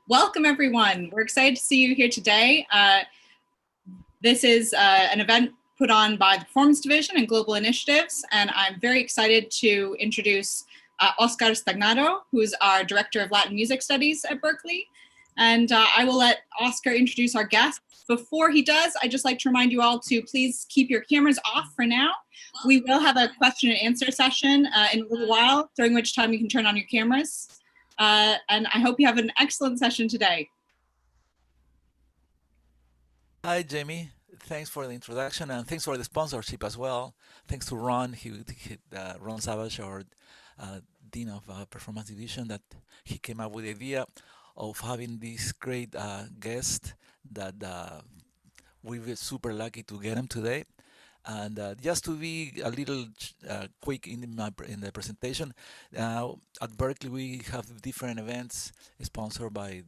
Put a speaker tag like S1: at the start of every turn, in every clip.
S1: Welcome, everyone. We're excited to see you here today. This is an event put on by the Performance Division and Global Initiatives, and I'm very excited to introduce Oscar Stagnaro, who is our Director of Latin Music Studies at Berklee. And I will let Oscar introduce our guests. Before he does, I'd just like to remind you all to please keep your cameras off for now. We will have a question and answer session in a little while, during which time you can turn on your cameras. And I hope you have an excellent session today.
S2: Hi, Jamie. Thanks for the introduction and thanks for the sponsorship as well. Thanks to Ron, Ron Savage, our Dean of Performance Division, that he came up with the idea of having this great guest that we were super lucky to get him today. And just to be a little quick in the presentation, at Berklee we have different events sponsored by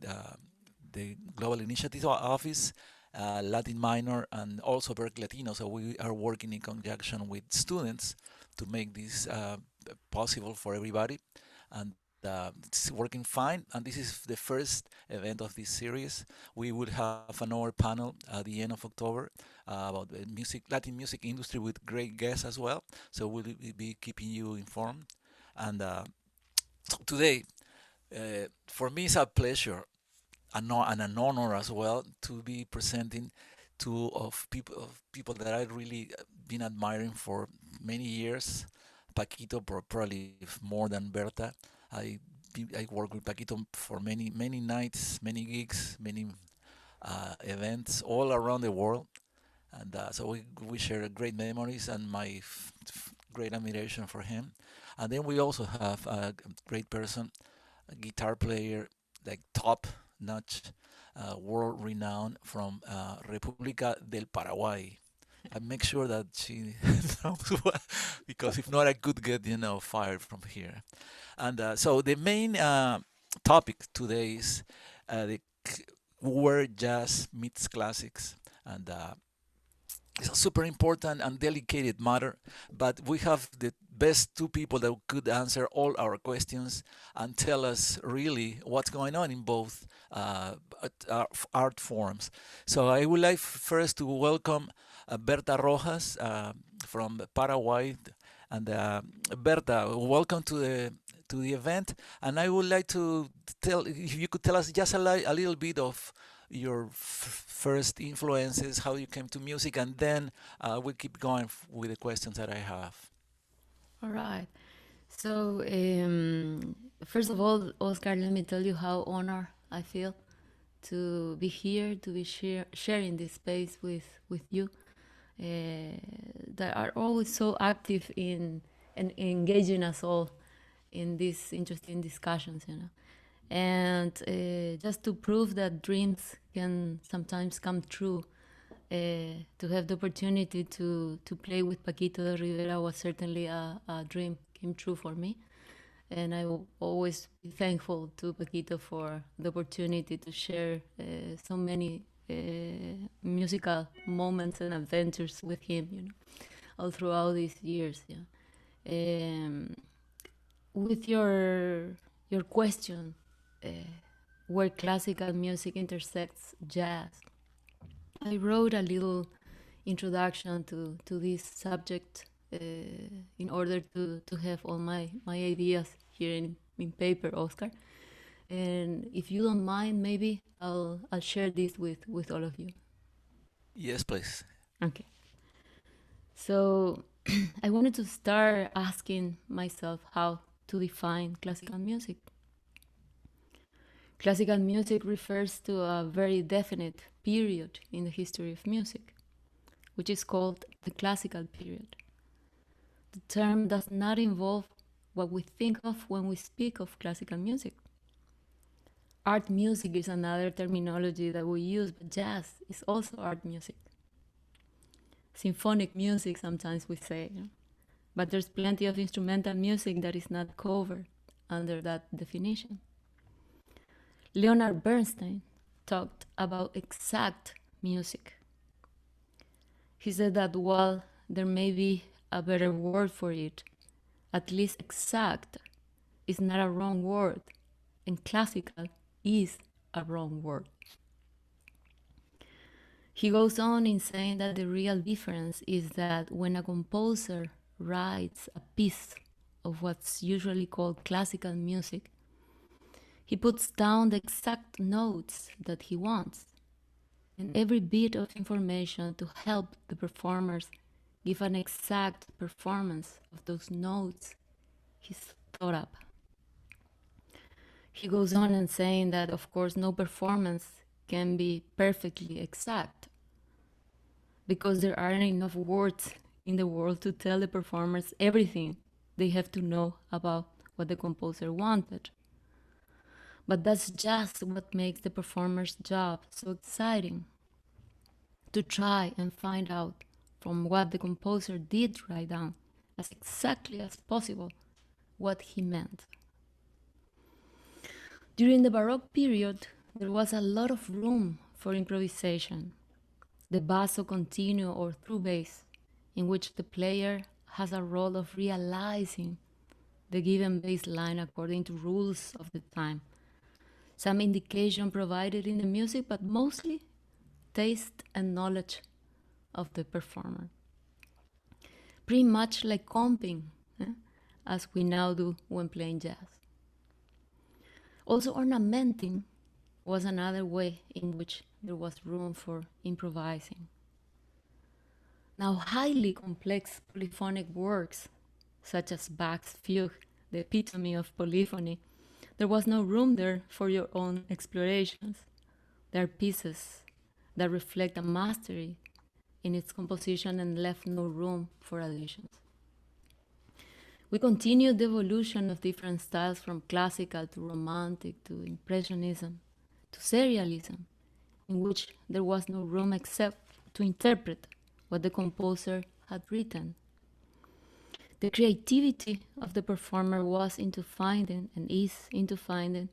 S2: the Global Initiatives Office, Latin Minor, and also Berklee Latino. So we are working in conjunction with students to make this possible for everybody. And it's working fine. And this is the first event of this series. We will have another panel at the end of October about the Latin music industry with great guests as well. So we'll be keeping you informed. And today, for me, it's a pleasure and an honor as well to be presenting two of people that I really been admiring for many years. Paquito, probably more than Berta. I worked with Paquito for many nights, many gigs, many events all around the world, and so we share great memories and my great admiration for him. And then we also have a great person, a guitar player, like top notch, world renowned from República del Paraguay. I make sure that she knows what, because if not, I could get fired from here. And so the main topic today is where jazz meets classics, and it's a super important and delicate matter. But we have the best two people that could answer all our questions and tell us really what's going on in both art forms. So I would like first to welcome Berta Rojas from Paraguay, and Berta, welcome to the event. And I would like to tell if you could tell us just a little bit of your first influences, how you came to music, and then we'll keep going with the questions that I have.
S3: All right. So, first of all, Oscar, let me tell you how honored I feel to be here, to be sharing this space with you, that are always so active in and engaging us all in these interesting discussions. And just to prove that dreams can sometimes come true, to have the opportunity to play with Paquito D'Rivera was certainly a dream came true for me. And I will always be thankful to Paquito for the opportunity to share so many musical moments and adventures with him, all throughout these years. With your question, where classical music intersects jazz, I wrote a little introduction to this subject in order to have all my ideas here in paper, Oscar. And if you don't mind, maybe I'll share this with all of you.
S2: Yes, please.
S3: Okay. So I wanted to start asking myself how to define classical music. Classical music refers to a very definite period in the history of music, which is called the classical period. The term does not involve what we think of when we speak of classical music. Art music is another terminology that we use, but jazz is also art music. Symphonic music, sometimes we say, but there's plenty of instrumental music that is not covered under that definition. Leonard Bernstein talked about exact music. He said that while there may be a better word for it, at least exact is not a wrong word, and classical is a wrong word. He goes on in saying that the real difference is that when a composer writes a piece of what's usually called classical music, he puts down the exact notes that he wants, and every bit of information to help the performers give an exact performance of those notes he's thought up. He goes on and saying that, of course, no performance can be perfectly exact because there aren't enough words in the world to tell the performers everything they have to know about what the composer wanted. But that's just what makes the performer's job so exciting, to try and find out from what the composer did write down as exactly as possible what he meant. During the Baroque period, there was a lot of room for improvisation. The basso continuo or through bass, in which the player has a role of realizing the given bass line according to rules of the time. Some indication provided in the music, but mostly taste and knowledge of the performer. Pretty much like comping, as we now do when playing jazz. Also, ornamenting was another way in which there was room for improvising. Now, highly complex polyphonic works, such as Bach's Fugue, the epitome of polyphony, there was no room there for your own explorations. They are pieces that reflect a mastery in its composition and left no room for additions. We continued the evolution of different styles from classical to romantic to impressionism to serialism, in which there was no room except to interpret what the composer had written. The creativity of the performer was into finding and is into finding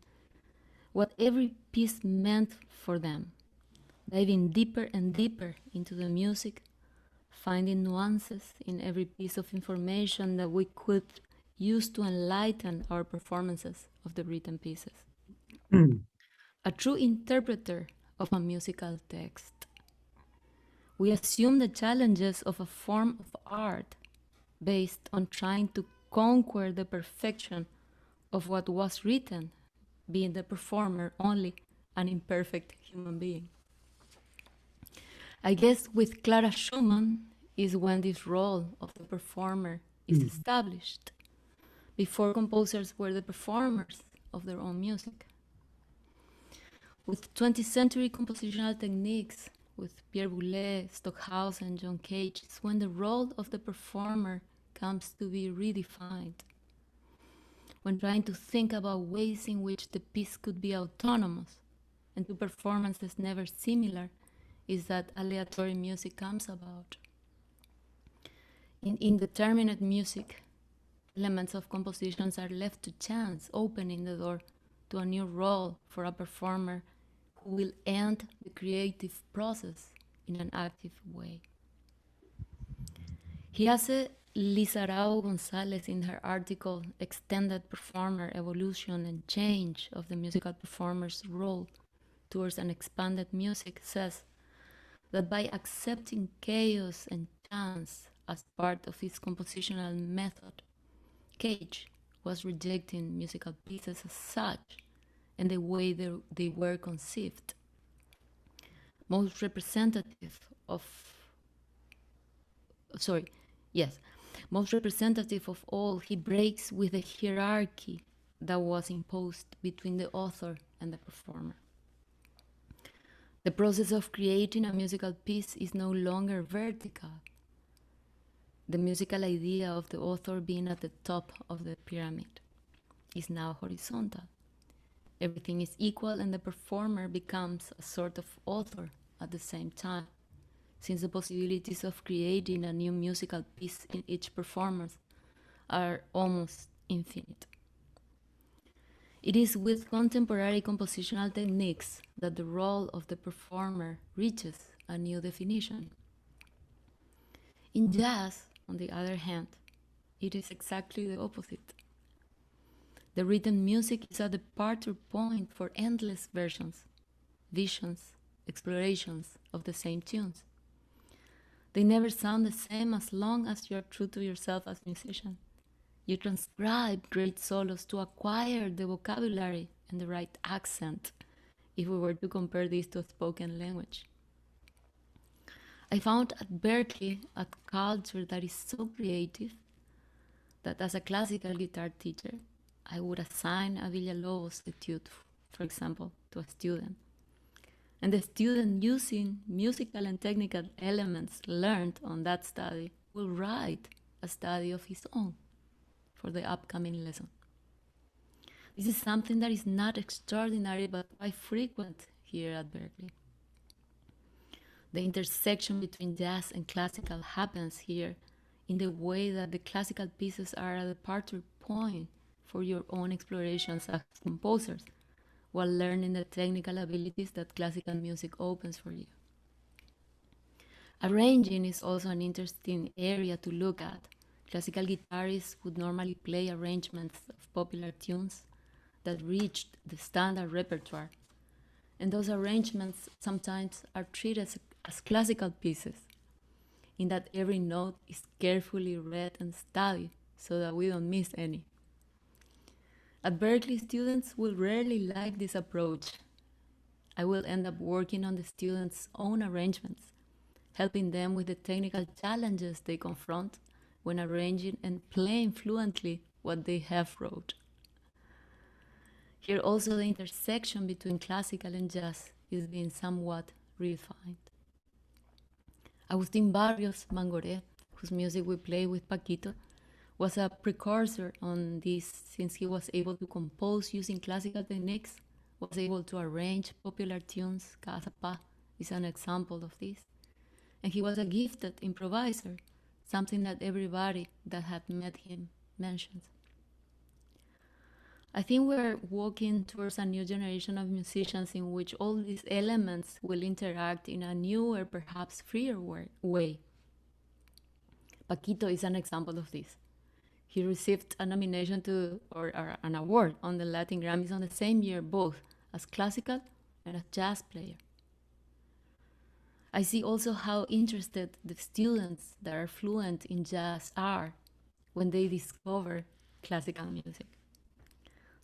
S3: what every piece meant for them, diving deeper and deeper into the music, finding nuances in every piece of information that we could use to enlighten our performances of the written pieces. A true interpreter of a musical text. We assume the challenges of a form of art based on trying to conquer the perfection of what was written, being the performer only an imperfect human being. I guess with Clara Schumann is when this role of the performer is established. Before, composers were the performers of their own music. With 20th century compositional techniques, with Pierre Boulez, Stockhausen, John Cage, it's when the role of the performer comes to be redefined. When trying to think about ways in which the piece could be autonomous and to performances never similar, is that aleatory music comes about. In indeterminate music, elements of compositions are left to chance, opening the door to a new role for a performer who will end the creative process in an active way. Hiase Lizarao Gonzalez, in her article Extended Performer Evolution and Change of the Musical Performer's Role Towards an Expanded Music, says that by accepting chaos and chance as part of his compositional method, Cage was rejecting musical pieces as such and the way they were conceived. Most representative of all, he breaks with the hierarchy that was imposed between the author and the performer. The process of creating a musical piece is no longer vertical. The musical idea of the author being at the top of the pyramid is now horizontal. Everything is equal and the performer becomes a sort of author at the same time, since the possibilities of creating a new musical piece in each performance are almost infinite. It is with contemporary compositional techniques that the role of the performer reaches a new definition. In jazz, on the other hand, it is exactly the opposite. The written music is a departure point for endless versions, visions, explorations of the same tunes. They never sound the same as long as you're true to yourself as a musician. You transcribe great solos to acquire the vocabulary and the right accent, if we were to compare this to a spoken language. I found at Berklee a culture that is so creative that as a classical guitar teacher, I would assign a Villalobos etude, for example, to a student. And the student, using musical and technical elements learned on that study, will write a study of his own for the upcoming lesson. This is something that is not extraordinary but quite frequent here at Berklee. The intersection between jazz and classical happens here in the way that the classical pieces are a departure point for your own explorations as composers, while learning the technical abilities that classical music opens for you. Arranging is also an interesting area to look at. Classical guitarists would normally play arrangements of popular tunes that reached the standard repertoire, and those arrangements sometimes are treated as classical pieces, in that every note is carefully read and studied so that we don't miss any. At Berklee, students will rarely like this approach. I will end up working on the students' own arrangements, helping them with the technical challenges they confront when arranging and playing fluently what they have wrote. Here also the intersection between classical and jazz is being somewhat redefined. Agustin Barrios Mangoré, whose music we play with Paquito, was a precursor on this since he was able to compose using classical techniques, was able to arrange popular tunes. Casa Pa is an example of this. And he was a gifted improviser, something that everybody that had met him mentions. I think we're walking towards a new generation of musicians in which all these elements will interact in a newer, perhaps freer way. Paquito is an example of this. He received a nomination or an award on the Latin Grammys on the same year, both as classical and as jazz player. I see also how interested the students that are fluent in jazz are when they discover classical music.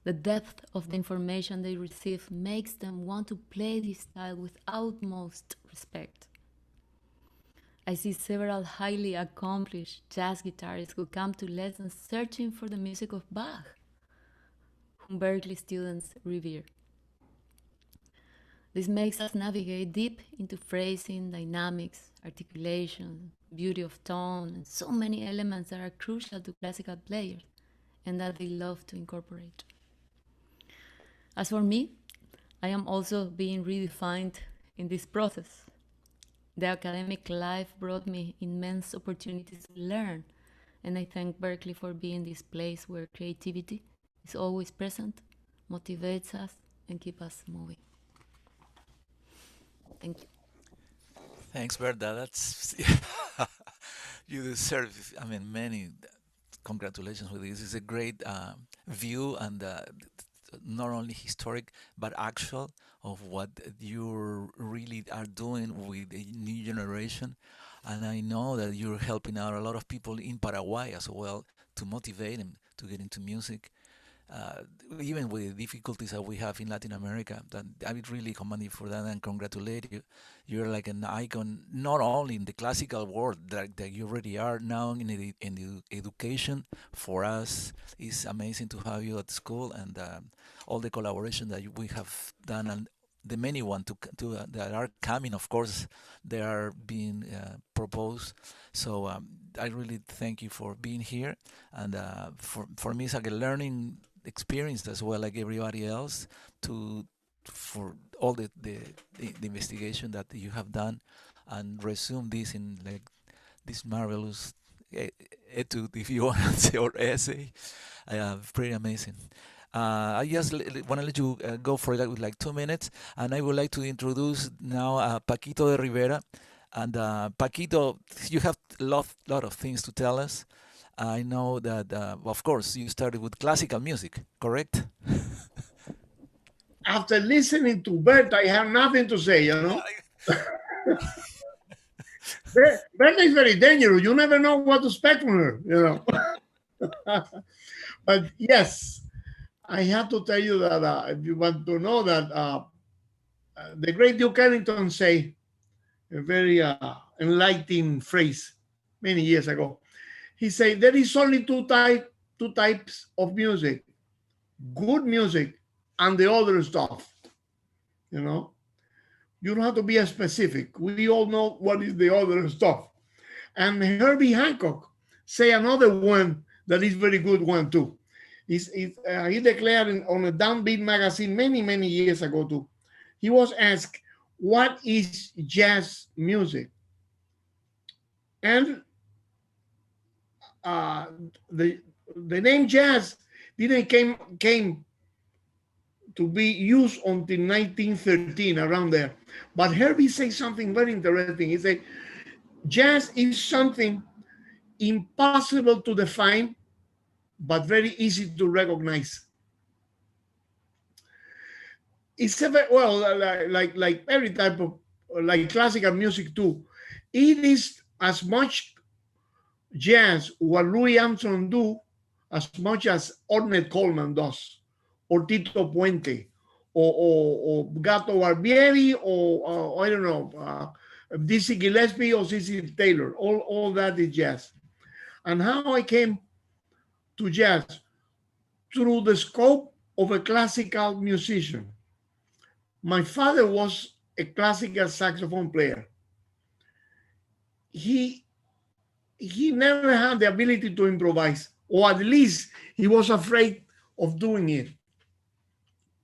S3: The depth of the information they receive makes them want to play this style with utmost respect. I see several highly accomplished jazz guitarists who come to lessons searching for the music of Bach, whom Berklee students revere. This makes us navigate deep into phrasing, dynamics, articulation, beauty of tone, and so many elements that are crucial to classical players and that they love to incorporate. As for me, I am also being redefined in this process. The academic life brought me immense opportunities to learn, and I thank Berklee for being this place where creativity is always present, motivates us, and keeps us moving. Thank you.
S2: Thanks, Berta. That's you deserve. I mean, many congratulations with this. It's a great view and not only historic but actual of what you really are doing with the new generation. And I know that you're helping out a lot of people in Paraguay as well to motivate them to get into music. Uh, Even with the difficulties that we have in Latin America, that I would really commend you for that and congratulate you. You're like an icon, not only in the classical world that you already are now in the education. For us, it's amazing to have you at school and all the collaboration that we have done and the many one that are coming. Of course, they are being proposed. So I really thank you for being here, and for me, it's like a learning experience as well, like everybody else, to for all the investigation that you have done, and resume this in like this marvelous etude, if you want to say, or essay. Pretty amazing. I just want to let you go for that with like 2 minutes, and I would like to introduce now Paquito D'Rivera. And Paquito, you have lot of things to tell us. I know that, of course, you started with classical music, correct?
S4: After listening to Berta, I have nothing to say, you know. Berta is very dangerous. You never know what to expect from her, you know. But yes, I have to tell you that if you want to know that the great Duke Ellington say a very enlightening phrase many years ago. He said there is only two types of music: good music and the other stuff. You know, you don't have to be as specific. We all know what is the other stuff. And Herbie Hancock say another one that is very good one too. He declared on a Downbeat magazine many years ago too. He was asked, "What is jazz music?" And uh, the the name jazz didn't came to be used until 1913, around there. But Herbie said something very interesting. He said, "Jazz is something impossible to define, but very easy to recognize." It's a well, like every type of like classical music too. It is as much jazz what Louis Armstrong do as much as Ornette Coleman does, or Tito Puente, or Gato Barbieri, or I don't know, Dizzy Gillespie or Cecil Taylor. All that is jazz. And how I came to jazz through the scope of a classical musician. My father was a classical saxophone player. He never had the ability to improvise, or at least he was afraid of doing it.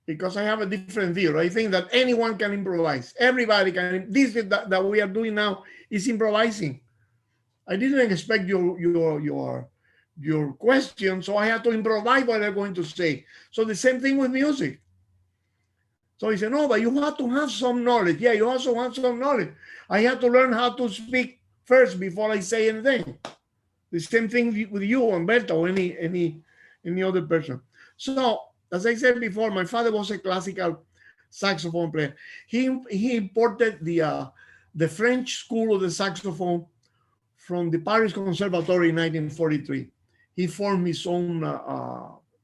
S4: Because I have a different view. I think that anyone can improvise. Everybody can. This that we are doing now is improvising. I didn't expect your question, so I had to improvise what I'm going to say. So the same thing with music. So he said, "No, but you have to have some knowledge." Yeah, you also have some knowledge. I had to learn how to speak first before I say anything. The same thing with you and Berta or any other person. So, as I said before, my father was a classical saxophone player. He imported the French school of the saxophone from the Paris Conservatory in 1943. He formed his own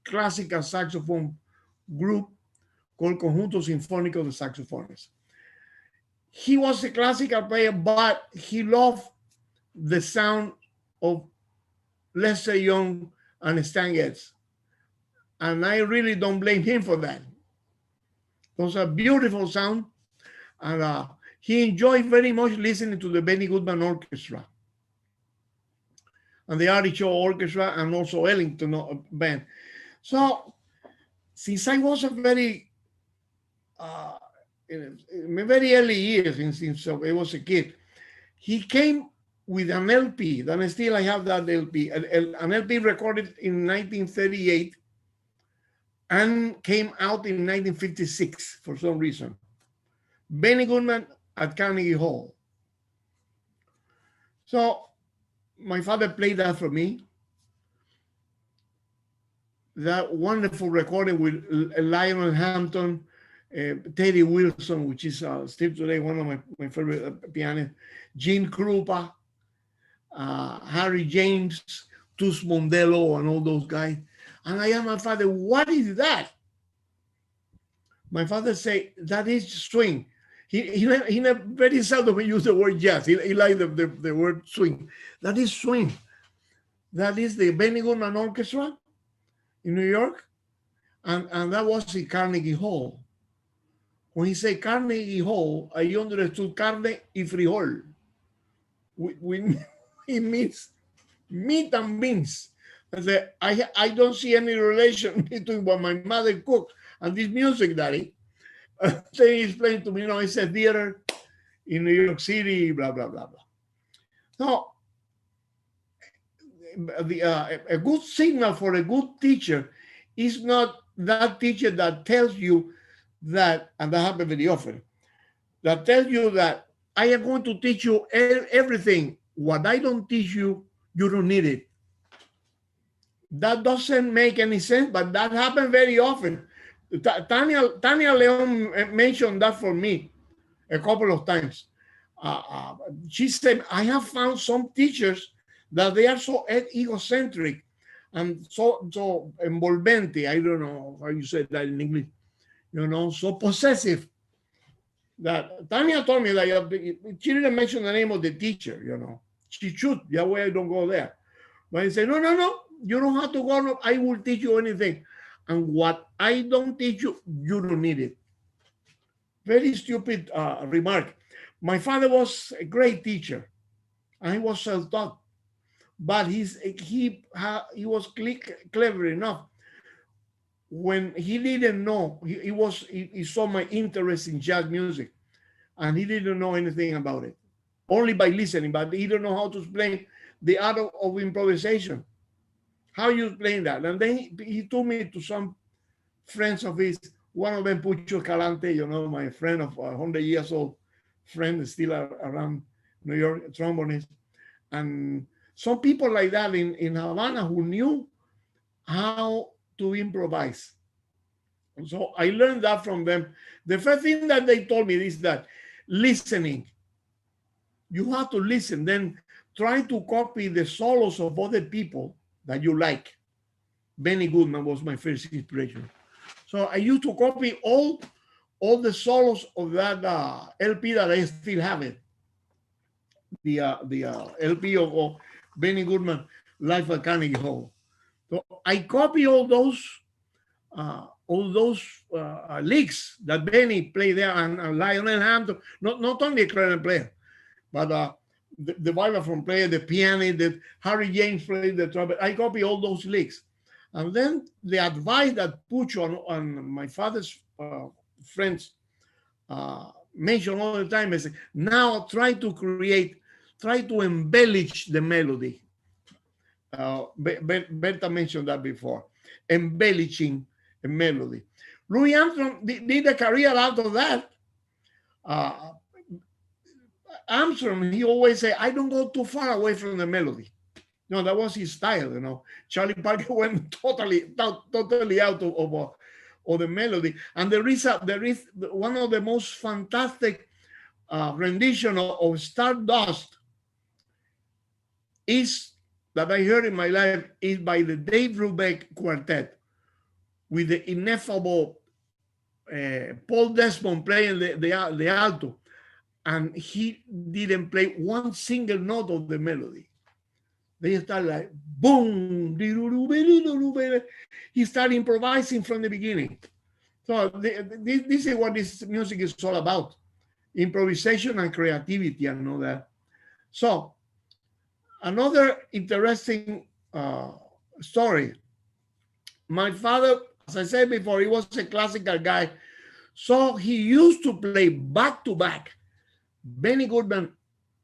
S4: classical saxophone group called Conjunto Sinfónico de Saxofones. He was a classical player, but he loved the sound of Lester Young and Stan Getz. And I really don't blame him for that. It was a beautiful sound. And he enjoyed very much listening to the Benny Goodman Orchestra and the Artie Shaw Orchestra, and also Ellington Band. So since I was a in my very early years, since I was a kid, he came with an LP. Then still I have that LP, an LP recorded in 1938 and came out in 1956 for some reason. Benny Goodman at Carnegie Hall. So my father played that for me. That wonderful recording with Lionel Hampton, Teddy Wilson, which is still today one of my favorite pianists, Gene Krupa, Harry James, Tus Mondello, and all those guys. And I asked my father, "What is that?" My father said, "That is swing." He very seldom use the word jazz. He liked the word swing. That is swing. That is the Benny Goodman Orchestra in New York. And that was in Carnegie Hall. When he said Carnegie Hall, I understood carne y frijol. It means meat and beans. I said, I don't see any relation between what my mother cooked and this music, Daddy. Then he explained to me, it's a theater in New York City, blah, blah, blah, blah. So a good signal for a good teacher is not that teacher that tells you that, and that happens very often, that tells you that I am going to teach you everything. What I don't teach you, you don't need it. That doesn't make any sense, but that happened very often. Tania Leon mentioned that for me a couple of times. She said, I have found some teachers that they are so egocentric and so envolvente. I don't know how you say that in English. So possessive. That Tania told me that she didn't mention the name of the teacher. She should. That way I don't go there. But I say, no, you don't have to go. No, I will teach you anything. And what I don't teach you, you don't need it. Very stupid remark. My father was a great teacher. And he was self-taught. But he was clever enough. When he didn't know, he saw my interest in jazz music. And he didn't know anything about it. Only by listening. But he didn't know how to explain the art of improvisation. How you explain that? And then he took me to some friends of his. One of them, Pucho Escalante, my friend of 100 years old friend, is still around New York, trombonist. And some people like that in Havana who knew how to improvise. And so I learned that from them. The first thing that they told me is that listening. You have to listen. Then try to copy the solos of other people that you like. Benny Goodman was my first inspiration. So I used to copy all the solos of that LP that I still have it. The LP of Benny Goodman, Live at Carnegie Hall. So I copy all those licks that Benny played there, and Lionel Hampton, not only a clarinet player, but the vibraphone player, the pianist, that Harry James played the trumpet. I copy all those licks. And then the advice that Pucho and my father's friends mention all the time is, now try to embellish the melody. Berta mentioned that before, embellishing a melody. Louis Armstrong did a career out of that. Armstrong, he always say, I don't go too far away from the melody. That was his style, Charlie Parker went totally out of the melody. And there is one of the most fantastic rendition of Stardust that I heard in my life is by the Dave Brubeck Quartet with the ineffable Paul Desmond playing the alto. And he didn't play one single note of the melody. They start like boom, he started improvising from the beginning. So this is what this music is all about: improvisation and creativity and all that. So another interesting story. My father, as I said before, he was a classical guy, so he used to play back to back Benny Goodman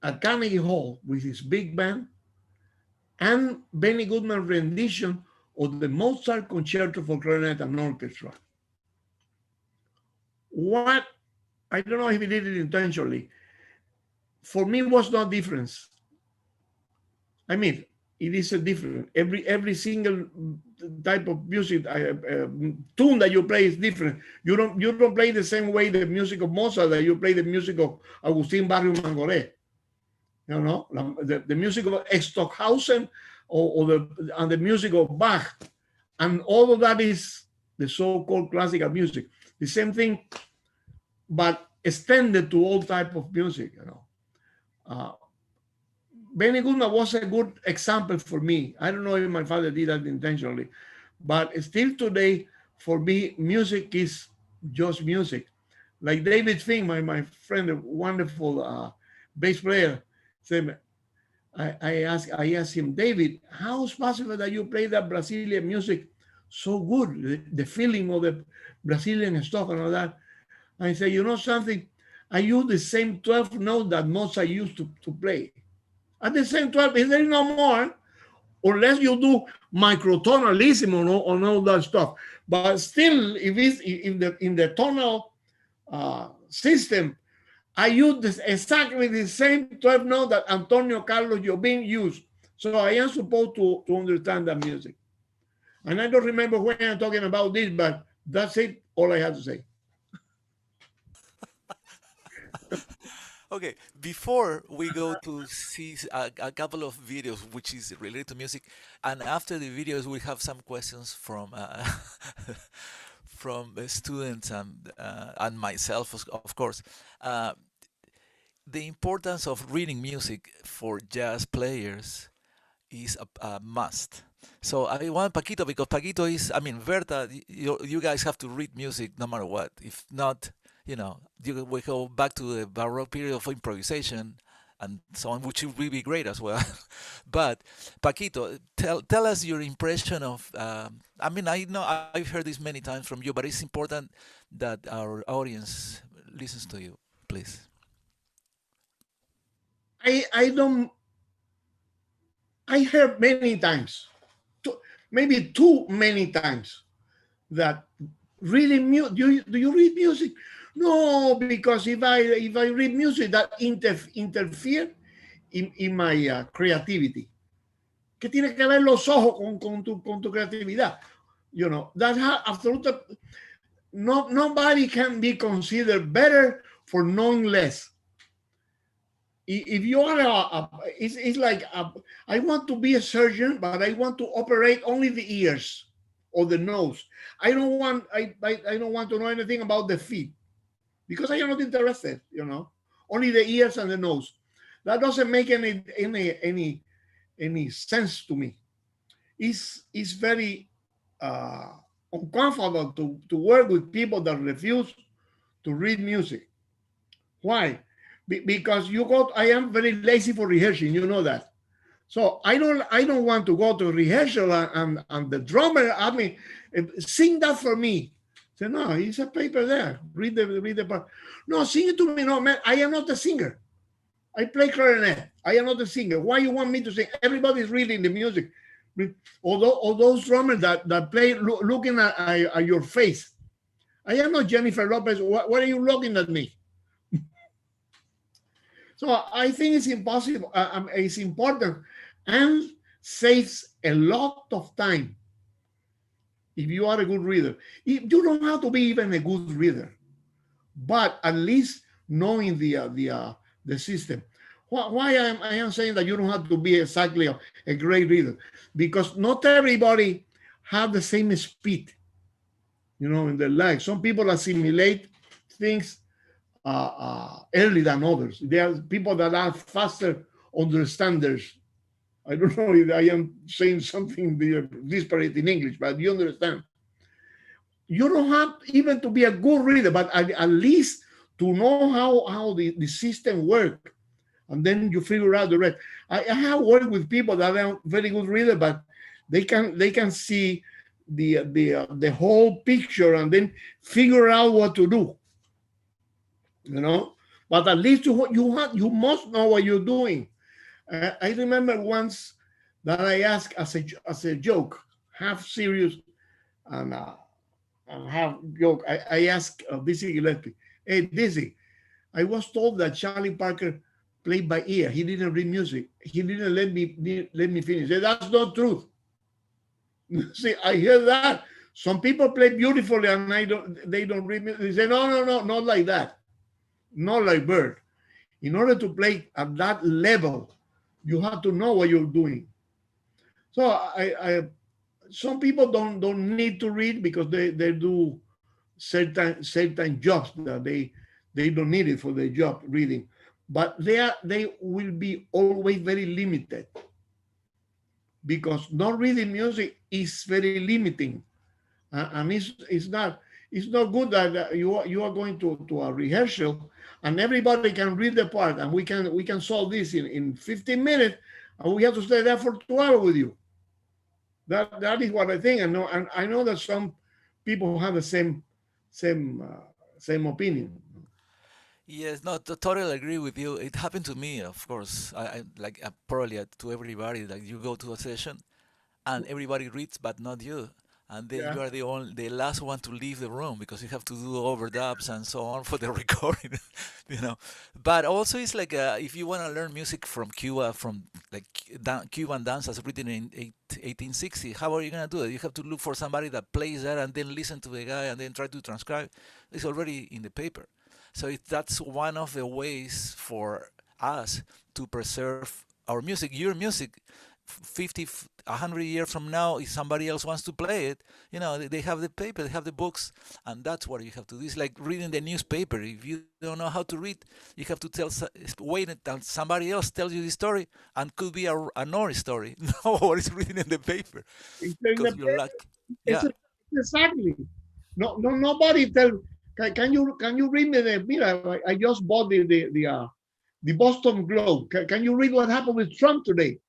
S4: at Carnegie Hall with his big band, and Benny Goodman rendition of the Mozart Concerto for Clarinet and Orchestra. I don't know if he did it intentionally. For me, it was no difference. I mean, it is a different. Every single type of music tune that you play is different. You don't play the same way the music of Mozart that you play the music of Agustín Barrio Mangoré. The music of Stockhausen and the music of Bach, and all of that is the so-called classical music. The same thing, but extended to all type of music. Benny Goodman was a good example for me. I don't know if my father did that intentionally, but still today, for me, music is just music. Like David Fink, my friend, a wonderful bass player, said, I asked him, David, how is possible that you play that Brazilian music so good, the feeling of the Brazilian stuff and all that? I said, you know something? I use the same 12 notes that Mozart used to play. At the same 12, if there is no more, unless you do microtonalism or all that stuff. But still, if it's in the tonal system, I use exactly the same 12 notes that Antonio Carlos Jobim used. So I am supposed to understand that music. And I don't remember when I'm talking about this, but that's it, all I have to say.
S2: Okay, before we go to see a couple of videos which is related to music, and after the videos we have some questions from from students and myself, of course. Uh, the importance of reading music for jazz players is a must. So I want Paquito because Paquito is, I mean, Berta, you guys have to read music no matter what. If not, we go back to the Baroque period of improvisation and so on, which will be great as well. But Paquito, tell us your impression of. I mean, I know I've heard this many times from you, but it's important that our audience listens to you, please.
S4: I don't, I heard many times, maybe too many times, that reading music, do you read music? No, because if I read music, that interfere in my creativity. ¿Qué tiene que ver los ojos con tu creatividad? You know, that absolutely, nobody can be considered better for knowing less. If you are it's like I want to be a surgeon, but I want to operate only the ears or the nose. I don't want to know anything about the feet because I am not interested. Only the ears and the nose. That doesn't make any sense to me. It's very uh, uncomfortable to work with people that refuse to read music. Why? Because I am very lazy for rehearsing. You know that. So I don't want to go to rehearsal and the drummer, I mean, sing that for me. Say, no, it's a paper there. Read the part. No, sing it to me. No, man, I am not a singer. I play clarinet. I am not a singer. Why you want me to sing? Everybody's reading the music. All those drummers that play looking at your face. I am not Jennifer Lopez. What are you looking at me? So I think it's impossible. It's important and saves a lot of time if you are a good reader. You don't have to be even a good reader, but at least knowing the system. Why I am saying that you don't have to be exactly a great reader, because not everybody have the same speed, in their life. Some people assimilate things early than others. There are people that are faster understanders. I don't know if I am saying something disparate in English, but you understand. You don't have even to be a good reader, but at least to know how the system works. And then you figure out the rest. I have worked with people that are very good readers, but they can see the whole picture and then figure out what to do. But at least you must know what you're doing. I remember once that I asked as a joke, half serious and half joke. I asked Dizzy Gillespie, "Hey Dizzy, I was told that Charlie Parker played by ear. He didn't read music. He didn't let me finish." Said, "That's not truth." See, I hear that. Some people play beautifully and they don't read music. They say, no, not like that. Not like Bert. In order to play at that level, you have to know what you're doing. So some people don't need to read because they do certain jobs that they don't need it for their job reading, but they will be always very limited because not reading music is very limiting, and it's not good that you are going to a rehearsal and everybody can read the part and we can solve this in 15 minutes and we have to stay there for 2 hours with you. That is what I think. And I know that some people have the same opinion.
S2: Yes, no, totally agree with you. It happened to me, of course. I like probably to everybody. Like you go to a session, and everybody reads, but not you. and then
S4: Yeah.
S2: you are the last one to leave the room because you have to do overdubs and so on for the recording, you know. But also it's like if you want to learn music from Cuba, from like Cuban dances written in 1860, how are you gonna do it? You have to look for somebody that plays that and then listen to the guy and then try to transcribe. It's already in the paper. So that's one of the ways for us to preserve our music, your music. 50, 100 years from now, if somebody else wants to play it, you know, they have the paper, they have the books, and that's what you have to do. It's like reading the newspaper. If you don't know how to read, you have to wait until somebody else tells you the story, and could be another story. No, what is written in the paper,
S4: It's in
S2: because
S4: the
S2: you're lucky.
S4: It's
S2: Yeah.
S4: exactly. No, no, nobody tell. Can you read me the? Mira, I just bought the Boston Globe. Can you read what happened with Trump today?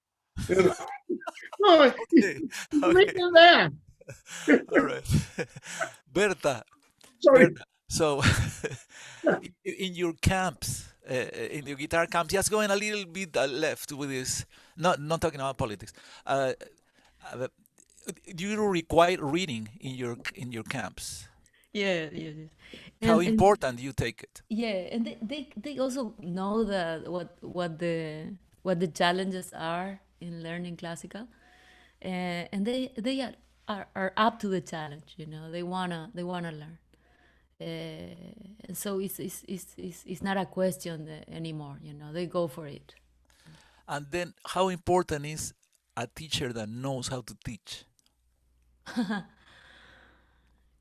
S4: No,
S2: Okay.
S4: it's
S2: Okay.
S4: written there.
S2: All right. Berta,
S4: Sorry.
S2: Berta. So, in your camps, in your guitar camps, just going a little bit left with this. Not talking about politics. Uh, do you require reading in your camps?
S3: Yeah, yeah, yeah.
S2: How
S3: And
S2: important you take it?
S3: yeah, and they also know that what the challenges are in learning classical, and they are up to the challenge. You know, they wanna learn. And so it's not a question anymore. You know, they go for it.
S2: And then, how important is a teacher that knows how to teach?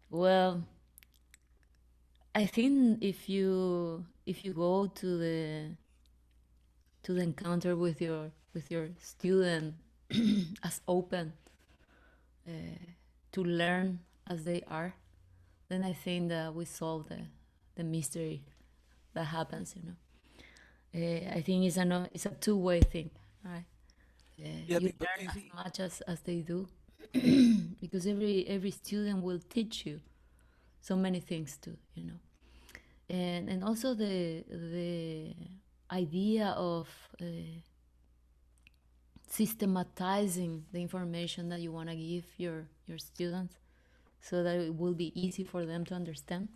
S3: Well, I think if you go to the encounter with your student as open uh, to learn as they are, then I think that we solve the mystery that happens. You know, I think it's a two-way thing, right?
S2: Yeah,
S3: You
S2: but
S3: learn
S2: you
S3: as
S2: see,
S3: much as they do, because every student will teach you so many things too. You know, and also the idea of systematizing the information that you want to give your students so that it will be easy for them to understand.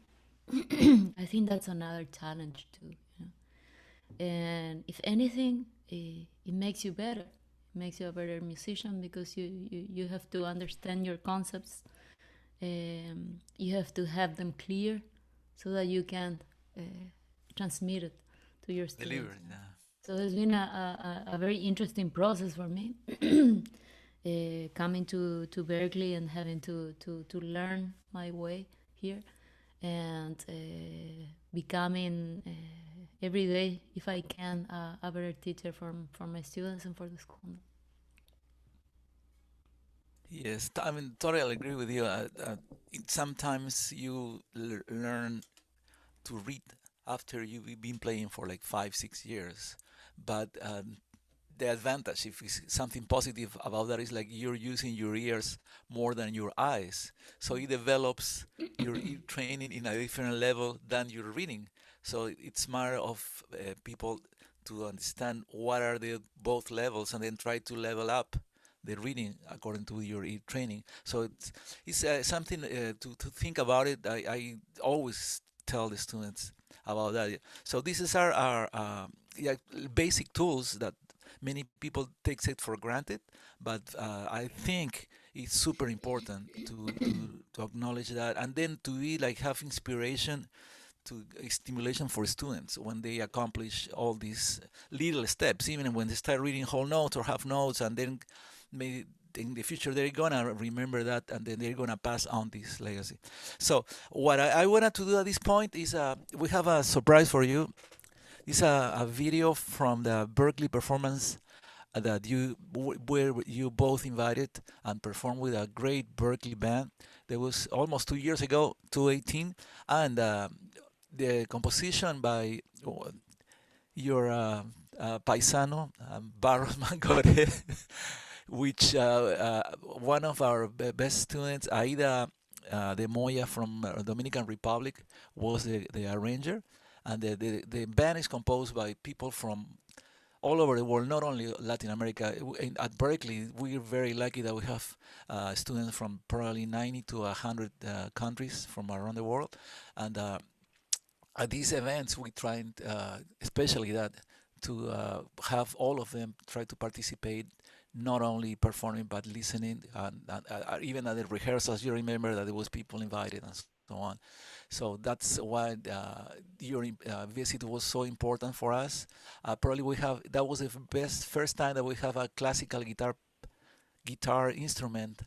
S3: I think that's another challenge too, you know? And if anything, it makes you better. It makes you a better musician because you have to understand your concepts. You have to have them clear so that you can uh, transmit it to your students.
S2: deliver. Yeah.
S3: So it's been a very interesting process for me, coming to Berklee and having to learn my way here, and becoming every day, if I can, a better teacher for my students and for the school.
S2: Yes, I mean, totally agree with you. Sometimes you learn to read after you've been playing for like 5, 6 years, but the advantage, if it's something positive about that, is like you're using your ears more than your eyes. So it develops your ear training in a different level than your reading. So it's matter of people to understand what are the both levels and then try to level up the reading according to your ear training. So it's something to think about it. I always tell the students about that. So this is our yeah, basic tools that many people takes it for granted, but I think it's super important to acknowledge that, and then to be like have inspiration to stimulation for students when they accomplish all these little steps, even when they start reading whole notes or half notes, and then maybe in the future they're gonna remember that, and then they're gonna pass on this legacy. So what I wanted to do at this point is we have a surprise for you. It's a video from the Berklee performance that where you both invited and performed with a great Berklee band. That was almost 2 years ago, 2018, and the composition by your paisano Barros Mangore, which one of our best students, Aida de Moya from Dominican Republic, was the arranger, and the band is composed by people from all over the world, not only Latin America. At Berklee, we're very lucky that we have students from probably 90 to 100 countries from around the world. And at these events, we try, especially that, to have all of them try to participate, not only performing but listening, and even at the rehearsals. You remember that there was people invited and so on. So that's why your visit was so important for us. Probably that was the first time that we have a classical guitar instrument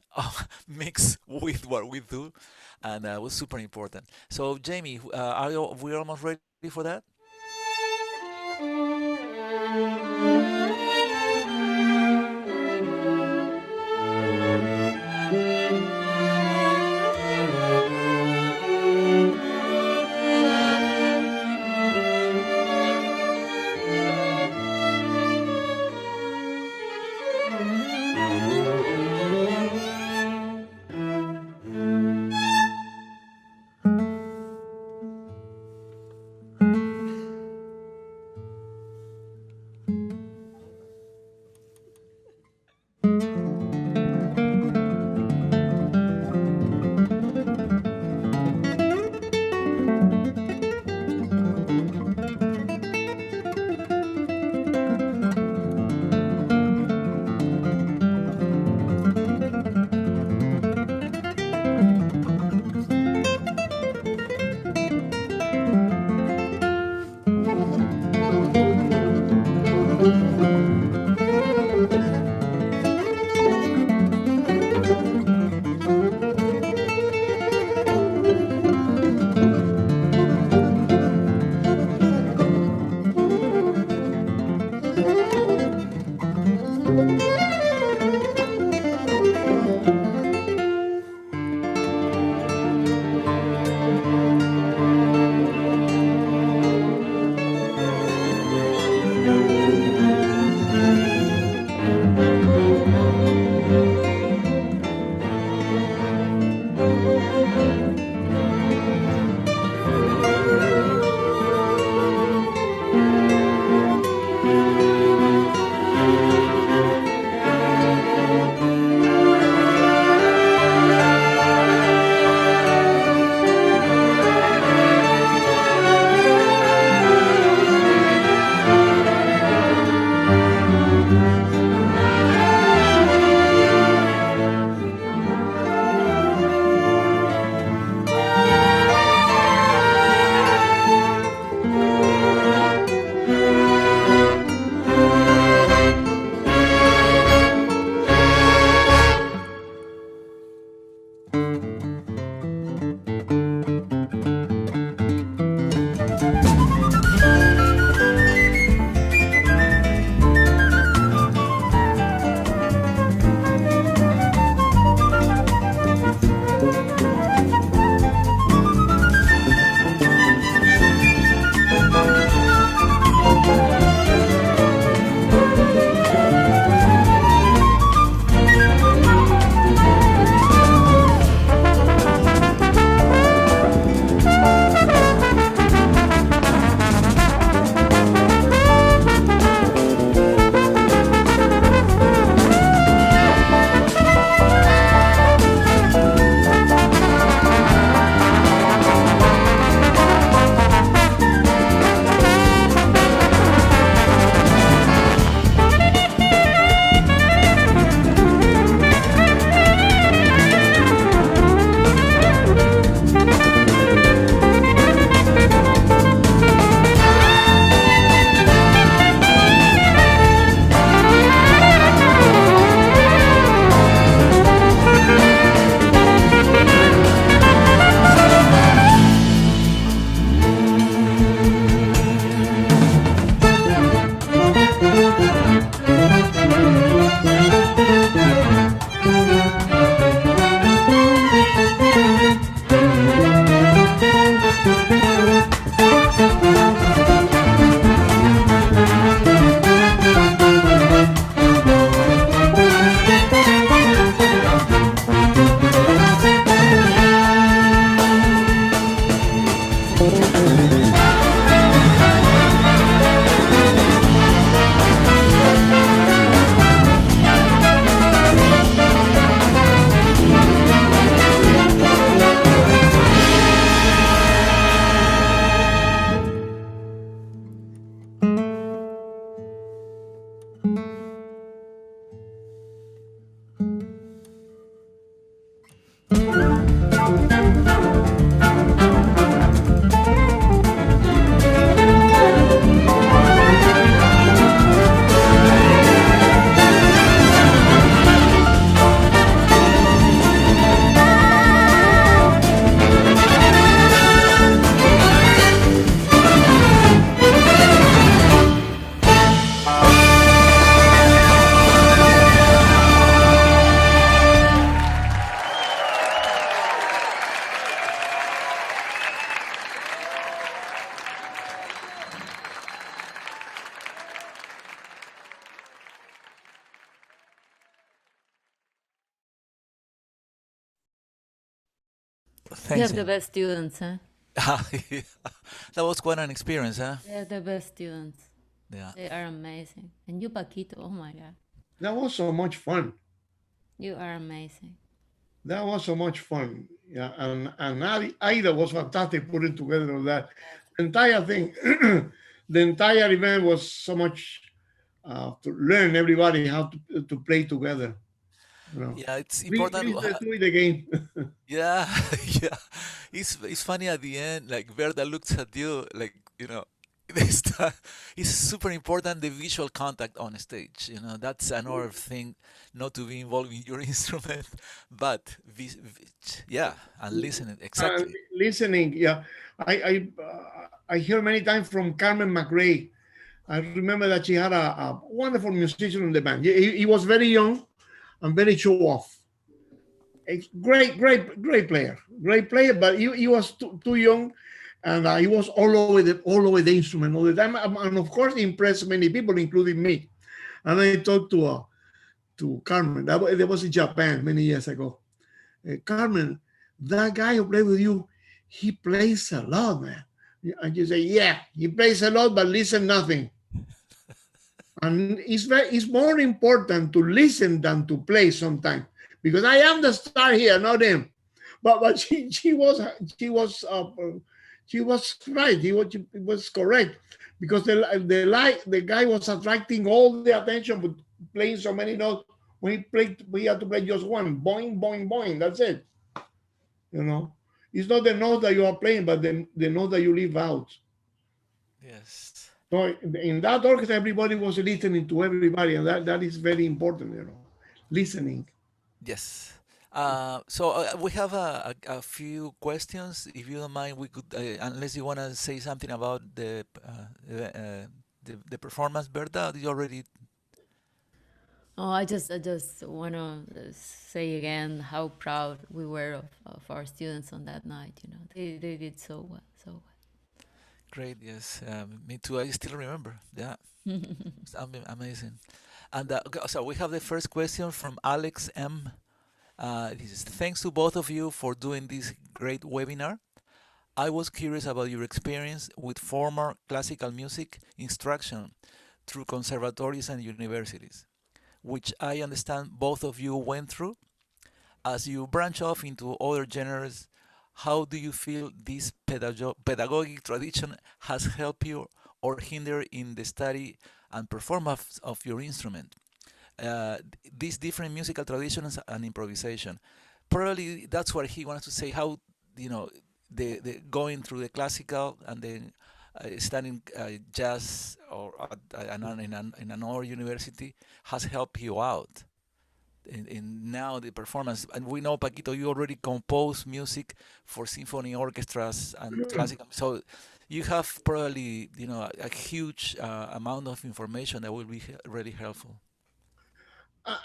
S2: mixed with what we do, and it was super important. So Jamie, we almost ready for that?
S3: You have
S2: Thanks.
S3: the best students, huh?
S2: Yeah. That was quite an experience, huh?
S3: They're the best students.
S2: Yeah.
S3: They are amazing. And you, Paquito, oh my God.
S4: That was so much fun.
S3: You are amazing.
S4: That was so much fun. Yeah, and Aida was fantastic putting together all that. The entire thing, the entire event was so much to learn everybody how to play together. You know,
S2: Yeah, it's
S4: please,
S2: important.
S4: please let's do it again.
S2: Yeah, yeah. It's funny at the end, like Berta looks at you, like, this it's super important the visual contact on stage. That's another thing, not to be involved in your instrument, but yeah, and listening exactly.
S4: Listening, yeah, I hear many times from Carmen McRae. I remember that she had a wonderful musician in the band. He was very young and very show off. A great player, but he was too young, and he was all over the instrument all the time, and of course he impressed many people, including me. And I talked to Carmen. That was in Japan many years ago. Carmen, that guy who played with you, he plays a lot, man. And you say, yeah, he plays a lot, but listen nothing. And it's more important to listen than to play sometimes, because I am the star here, not him. But she was right. He was correct, because the guy was attracting all the attention, but playing so many notes. When he played, we had to play just one, boing, boing, boing. That's it. It's not the note that you are playing, but the note that you leave out.
S2: Yes.
S4: So in that orchestra, everybody was listening to everybody, and that is very important, listening.
S2: Yes. So we have a few questions. If you don't mind, we could, unless you want to say something about the performance, Berta. You already.
S3: Oh, I just want to say again how proud we were of our students on that night. They did so well, so well.
S2: Great. Yes. Me too. I still remember. Yeah. It's amazing. And so we have the first question from Alex M. This is, thanks to both of you for doing this great webinar. I was curious about your experience with formal classical music instruction through conservatories and universities, which I understand both of you went through. As you branch off into other genres, how do you feel this pedagogic tradition has helped you or hindered in the study and performance of your instrument? These different musical traditions and improvisation. Probably that's what he wanted to say. How the going through the classical and then studying jazz or in another university has helped you out in now the performance. And we know, Paquito, you already composed music for symphony orchestras and classical. So you have probably a huge amount of information that will be really helpful.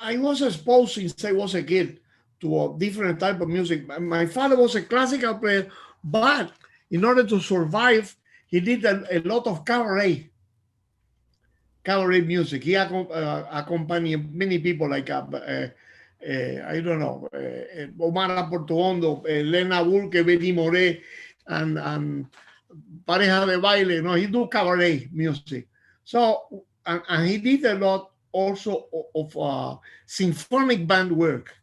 S4: I was exposed since I was a kid to a different type of music. My father was a classical player, but in order to survive, he did a lot of cabaret music. He accompanied many people like I don't know, Omar Portuondo, Lena Burke, Betty Moré, and Pareja de Baile. He do cabaret music. So and he did a lot also of symphonic band work.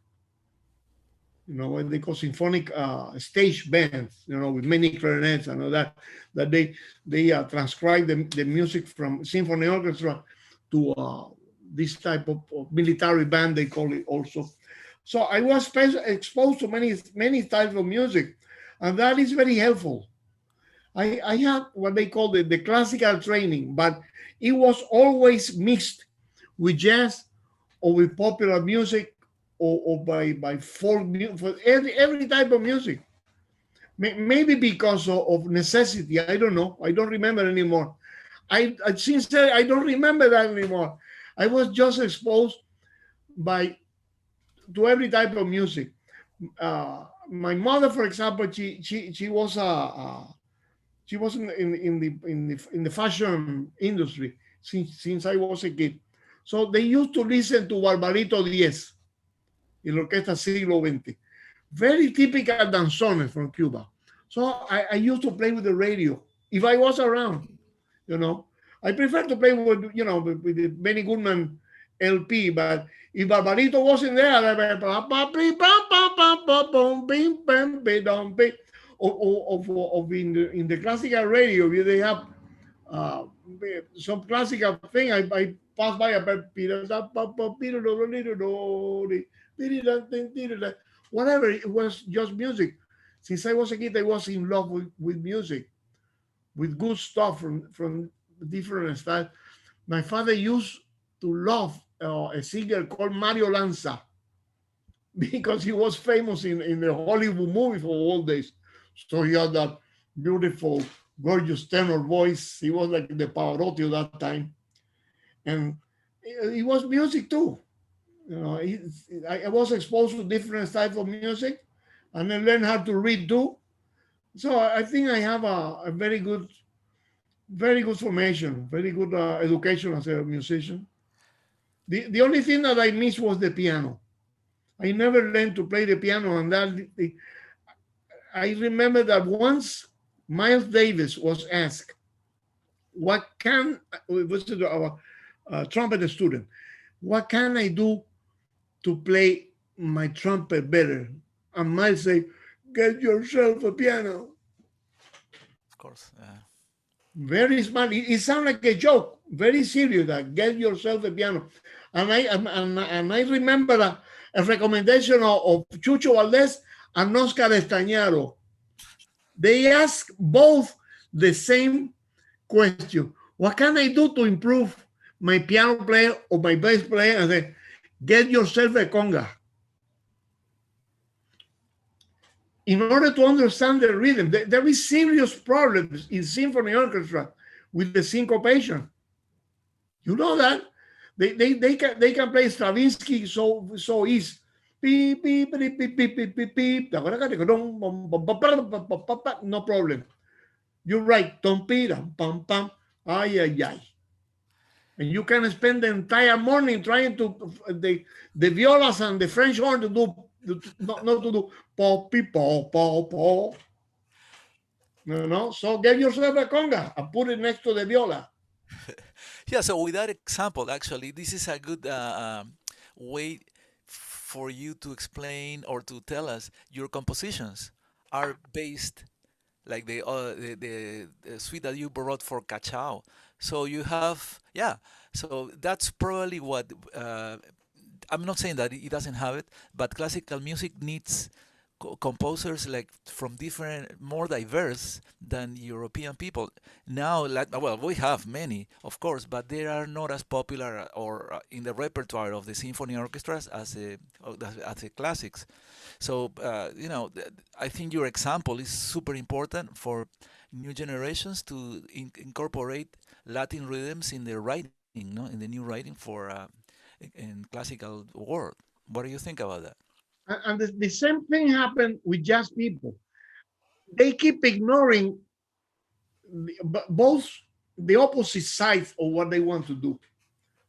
S4: What they call symphonic stage bands, with many clarinets and all that they transcribe the music from symphony orchestra to this type of military band, they call it also. So I was exposed to many types of music, and that is very helpful. I had what they call the classical training, but it was always mixed with jazz or with popular music or by folk music, every type of music. Maybe because of necessity. I don't know. I don't remember anymore. I sincerely, I don't remember that anymore. I was just exposed to every type of music. My mother, for example, she was in the fashion industry since I was a kid. So they used to listen to Barbarito Diez, in la orquesta siglo XX. very typical danzones from Cuba. So I used to play with the radio if I was around, you know. I prefer to play with, you know, with the Benny Goodman LP, but if Barbarito wasn't there, of in the classical radio, they have uh, some classical thing. I pass by a whatever. It was just music. Since I was a kid, I was in love with music, with good stuff from different styles. My father used to love a singer called Mario Lanza because he was famous in the Hollywood movie for all days. So he had that beautiful, gorgeous tenor voice. He was like the Pavarotti of that time. And it was music too. You know, I was exposed to different types of music, and I learned how to read too. So I think I have a very good formation, very good education as a musician. The only thing that I missed was the piano. I never learned to play the piano, and I remember that once Miles Davis was asked, "What can was a trumpet student? What can I do to play my trumpet better?" And Miles say, "Get yourself a piano."
S2: Of course.
S4: Very smart. It sounds like a joke. Very serious. That get yourself a piano. And I remember a recommendation of Chucho Valdés and Oscar Stagnaro. They ask both the same question: what can I do to improve my piano player or my bass player? And say, get yourself a conga. In order to understand the rhythm, there is serious problems in symphony orchestra with the syncopation. You know that they can play Stravinsky so easy. Beep, beep, beep, beep, beep, beep, beep, beep. No problem. You're right. Tom pam pam pam. Ay ay ay. And you can spend the entire morning trying to the violas and the French horn to do not to do poppy pop pop pop. No. So get yourself a conga and put it next to the viola.
S2: Yeah, so with that example, actually, this is a good way for you to explain or to tell us your compositions are based like the suite that you brought for Cachao. So you have, yeah, so that's probably what I'm not saying that it doesn't have it, but classical music needs composers like from different, more diverse than European people. Now, like, well, we have many, of course, but they are not as popular or in the repertoire of the symphony orchestras as the classics. So, I think your example is super important for new generations to incorporate Latin rhythms in their writing, no, in the new writing for in classical world. What do you think about that?
S4: And the same thing happened with jazz people. They keep ignoring both the opposite sides of what they want to do.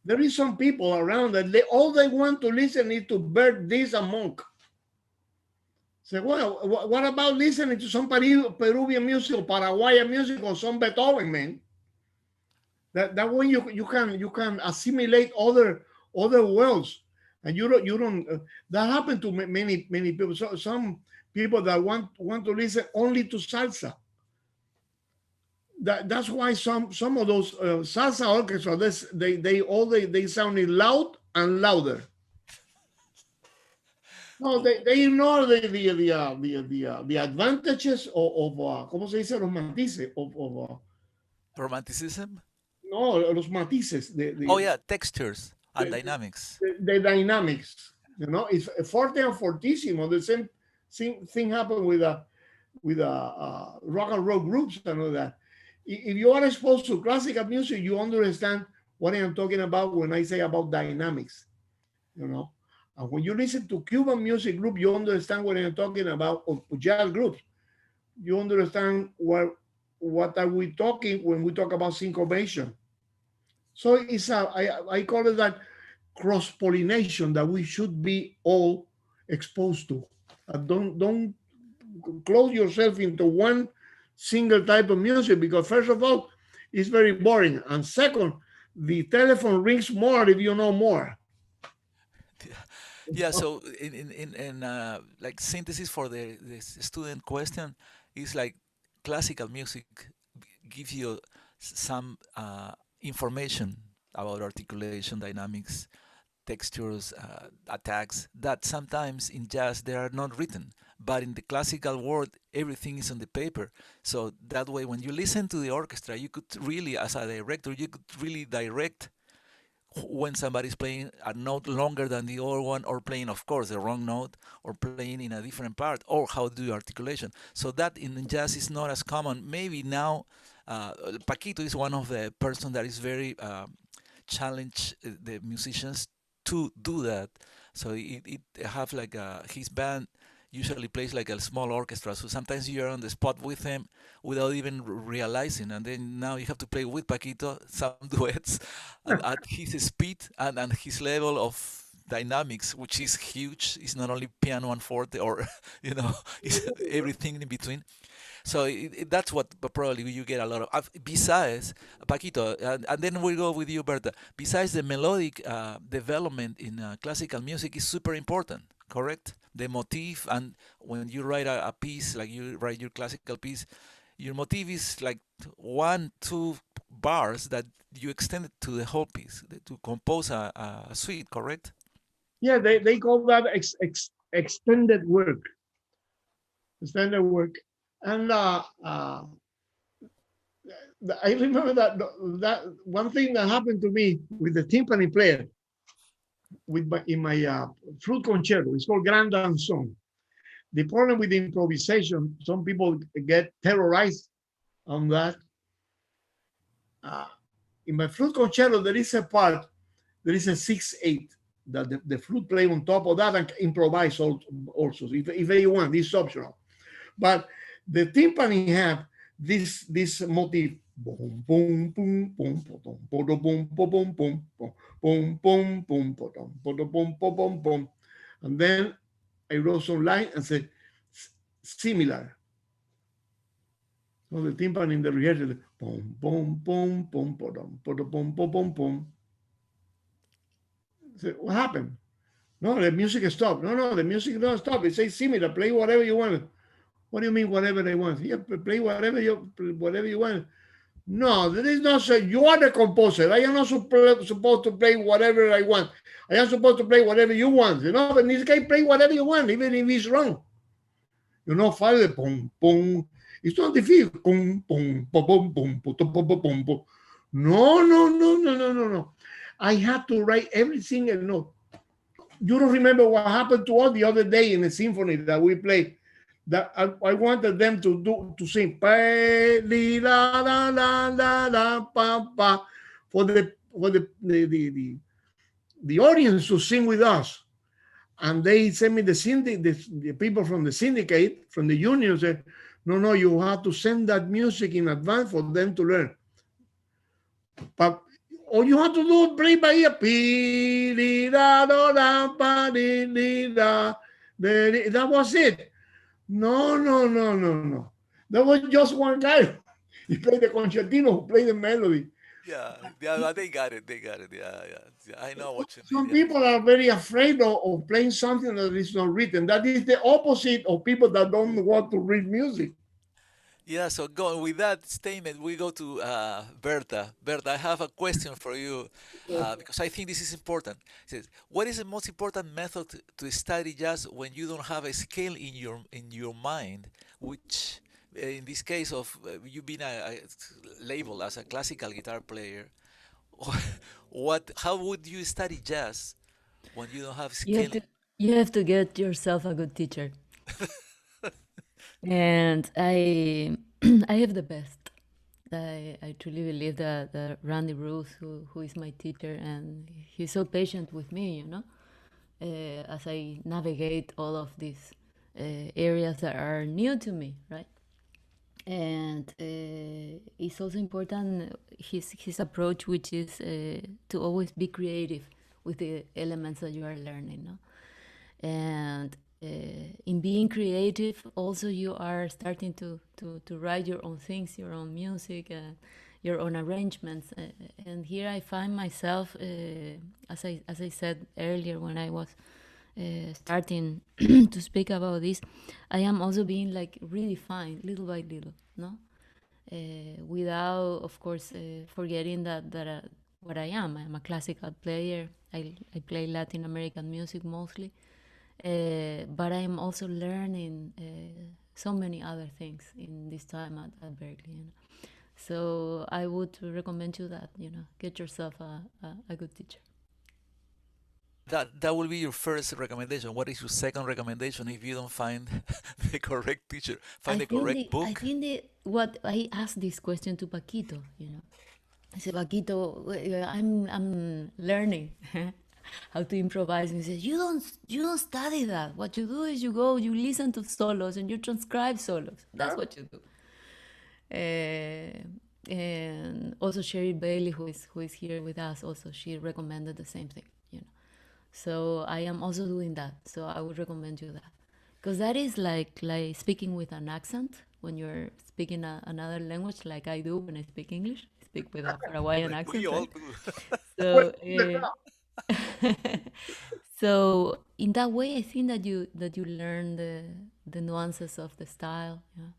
S4: There is some people around that all they want to listen is to Bert this and Monk. Say, well, what about listening to some Peruvian music or Paraguayan music or some Beethoven, man? That way you can assimilate other worlds, and you don't. That happened to many people. So some people that want to listen only to salsa. That's why some of those salsa orchestras they sounded loud and louder. No, they ignore the advantages of ¿cómo se dice? Los matices of
S2: Romanticism?
S4: no, los matices.
S2: Oh yeah, textures and
S4: the,
S2: dynamics.
S4: the dynamics. You know, it's forte and fortissimo. The same thing happened with rock and roll groups and all that. If you are exposed to classical music, you understand what I am talking about when I say about dynamics. You know, and when you listen to Cuban music group, you understand what I'm talking about, or jazz groups. You understand what are we talking when we talk about syncopation. So I call it that cross-pollination that we should be all exposed to. Don't close yourself into one single type of music, because first of all, it's very boring, and second, the telephone rings more if you know more.
S2: Yeah, so in like synthesis for the student question is like classical music gives you some information about articulation, dynamics, textures, attacks that sometimes in jazz they are not written, but in the classical world everything is on the paper. So that way, when you listen to the orchestra, you could really, as a director, you could really direct when somebody's playing a note longer than the other one, or playing, of course, the wrong note, or playing in a different part, or how to do articulation. So that in jazz is not as common. Maybe now, Paquito is one of the person that is very challenge the musicians to do that. So it have like his band usually plays like a small orchestra. So sometimes you're on the spot with him without even realizing, and then now you have to play with Paquito some duets at his speed and his level of dynamics, which is huge. It's not only piano and forte, or it's everything in between. So that's what probably you get a lot of. Besides Paquito, and then we'll go with you, Berta. Besides the melodic development in classical music is super important, correct? The motif, and when you write a piece, like you write your classical piece, your motif is like 1, 2 bars that you extend it to the whole piece to compose a suite, correct?
S4: Yeah, they call that extended work. Extended work. And I remember that one thing that happened to me with the timpani player in my flute concerto. It's called Grand Danson. The problem with the improvisation, some people get terrorized on that. In my flute concerto, there is a part, there is a 6/8 that the flute play on top of that and improvise also. If they want, this is optional. But the timpani have this motif. Boom, boom, boom, boom, boom, boom, boom, boom, boom, boom, boom, boom, boom, boom, boom, boom. And then I wrote some line and said similar. So the timpani in the rehearsal, boom, boom, boom, boom, boom, boom, boom, boom, boom, boom. I said, what happened? No, the music stopped. No, the music don't stop. It says similar. Play whatever you want. What do you mean whatever they want? Yeah, play whatever you want. No, there is no say. You are the composer. I am not supposed to play whatever I want. I am supposed to play whatever you want. But in this case, play whatever you want, even if it's wrong. Follow the boom, boom. It's not difficult. Boom, boom, boom, boom, boom, boom, boom, boom, boom. No. I had to write every single note. You don't remember what happened to us the other day in the symphony that we played? That I wanted them to sing for the audience to sing with us, and they sent me the people from the syndicate, from the union, said, no, you have to send that music in advance for them to learn. But all you have to do is play by ear. That was it. No. There was just one guy. He played the concertino, who played the melody.
S2: Yeah, they got it. Yeah. I know what you
S4: Some
S2: mean. Yeah.
S4: people are very afraid of playing something that is not written. That is the opposite of people that don't want to read music.
S2: Yeah, so going with that statement, we go to Berta. Berta, I have a question for you because I think this is important. It says, what is the most important method to study jazz when you don't have a scale in your mind, which in this case of you being a labeled as a classical guitar player, how would you study jazz when you don't have
S3: You have
S2: scale?
S3: to get yourself a good teacher. And I I have the best. I truly believe that Randy Bruce, who is my teacher, and he's so patient with me, as I navigate all of these areas that are new to me, right? And it's also important his approach, which is to always be creative with the elements that you are learning, no? And in being creative, also you are starting to write your own things, your own music, your own arrangements. And here I find myself, as I said earlier when I was starting to speak about this, I am also being like redefined little by little, no? Without, of course, forgetting that what I am. I'm a classical player. I play Latin American music mostly, but I'm also learning so many other things in this time at Berklee. You know? So I would recommend you that, you know, get yourself a good teacher.
S2: That will be your first recommendation. What is your second recommendation if you don't find the correct teacher? Find the correct book.
S3: I think what I asked this question to Paquito, you know. I said, Paquito, I'm learning how to improvise. And he said, you don't study that. What you do is you listen to solos and you transcribe solos. That's what you do. And also Sherry Bailey, who is here with us, also she recommended the same thing, you know. So I am also doing that. So I would recommend you that, because that is like speaking with an accent when you're speaking another language, like I do when I speak English. I speak with a Paraguayan
S2: Like
S3: accent.
S2: we all
S3: Right?
S2: do.
S3: So so in that way, I think that you learn the nuances of the style, yeah?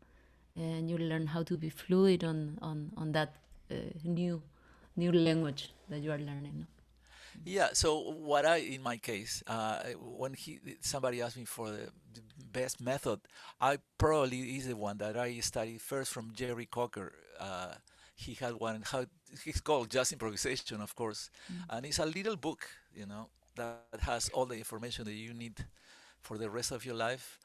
S3: And you learn how to be fluid on that new language that you are learning. No?
S2: Yeah. So what in my case, when somebody asked me for the best method, I probably is the one that I studied first from Jerry Cocker. He had one. How It's called Just Improvisation, of course, and it's a little book, that has all the information that you need for the rest of your life.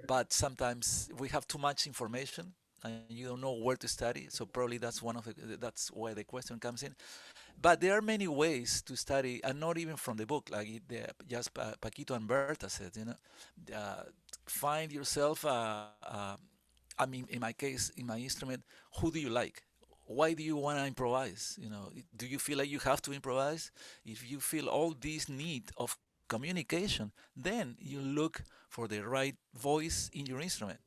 S2: But sometimes we have too much information and you don't know where to study. So probably that's where the question comes in. But there are many ways to study, and not even from the book, like just Paquito and Berta said. Find yourself. I mean, in my case, in my instrument, who do you like? Why do you want to improvise? Do you feel like you have to improvise? If you feel all this need of communication, then you look for the right voice in your instrument.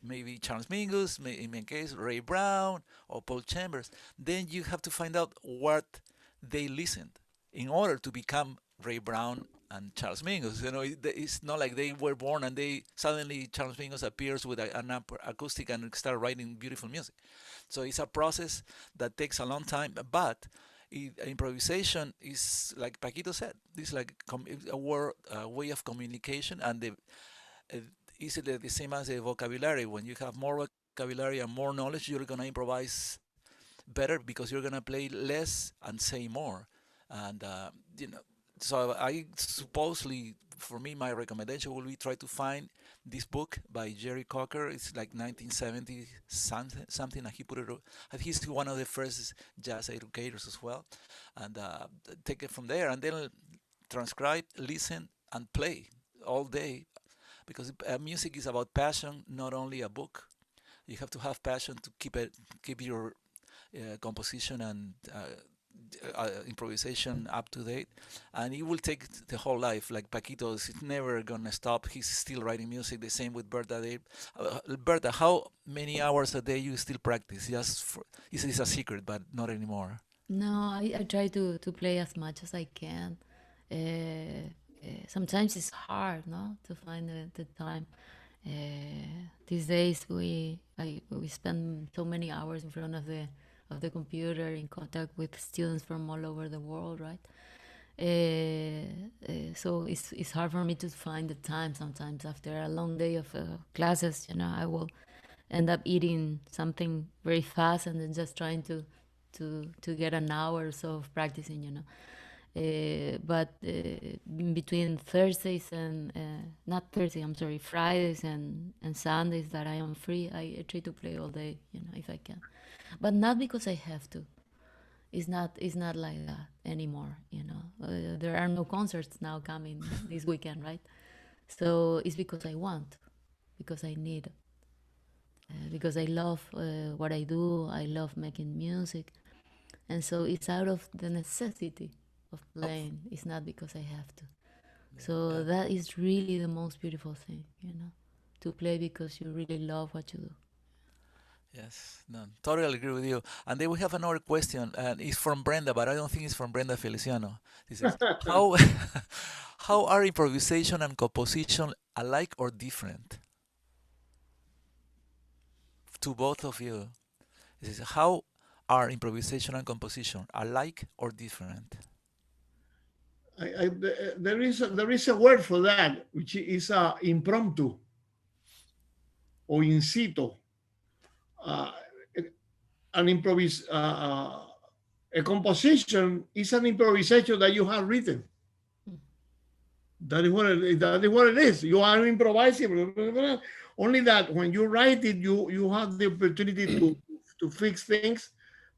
S2: Maybe Charles Mingus, in my case, Ray Brown or Paul Chambers. Then you have to find out what they listened in order to become Ray Brown and Charles Mingus. It's not like they were born and they suddenly Charles Mingus appears with an acoustic and start writing beautiful music. So it's a process that takes a long time, but improvisation is, like Paquito said, it's like a way of communication, and is the same as the vocabulary. When you have more vocabulary and more knowledge, you're gonna improvise better because you're gonna play less and say more. And so I supposedly, for me, my recommendation will be try to find this book by Jerry Cocker. It's like 1970 something, and he put it. He's one of the first jazz educators as well, and take it from there, and then transcribe, listen, and play all day, because music is about passion, not only a book. You have to have passion to keep your composition and improvisation up to date, and it will take the whole life. Like Paquito's, it's never gonna stop. He's still writing music. The same with Berta. Berta, how many hours a day you still practice? It's a secret, but not anymore.
S3: No, I try to play as much as I can. Sometimes it's hard, no, to find the time. These days we spend so many hours in front of the computer, in contact with students from all over the world, right? So it's hard for me to find the time sometimes after a long day of classes. I will end up eating something very fast and then just trying to get an hour or so of practicing. But in between Thursdays and not Thursday, I'm sorry, Fridays and Sundays that I am free, I try to play all day, if I can. But not because I have to. It's not like that anymore, There are no concerts now coming this weekend, right? So it's because I want, because I need, because I love what I do. I love making music, and so it's out of the necessity of playing. It's not because I have to. So that is really the most beautiful thing, to play because you really love what you do.
S2: Yes, no, totally agree with you. And then we have another question, and it's from Brenda, but I don't think it's from Brenda Feliciano. This is how how are improvisation and composition alike or different to both of you? This is how are improvisation and composition alike or different?
S4: There is a word for that, which is impromptu or in situ. An a composition is an improvisation that you have written. That is what it is. You are improvising. Only that when you write it, you have the opportunity to fix things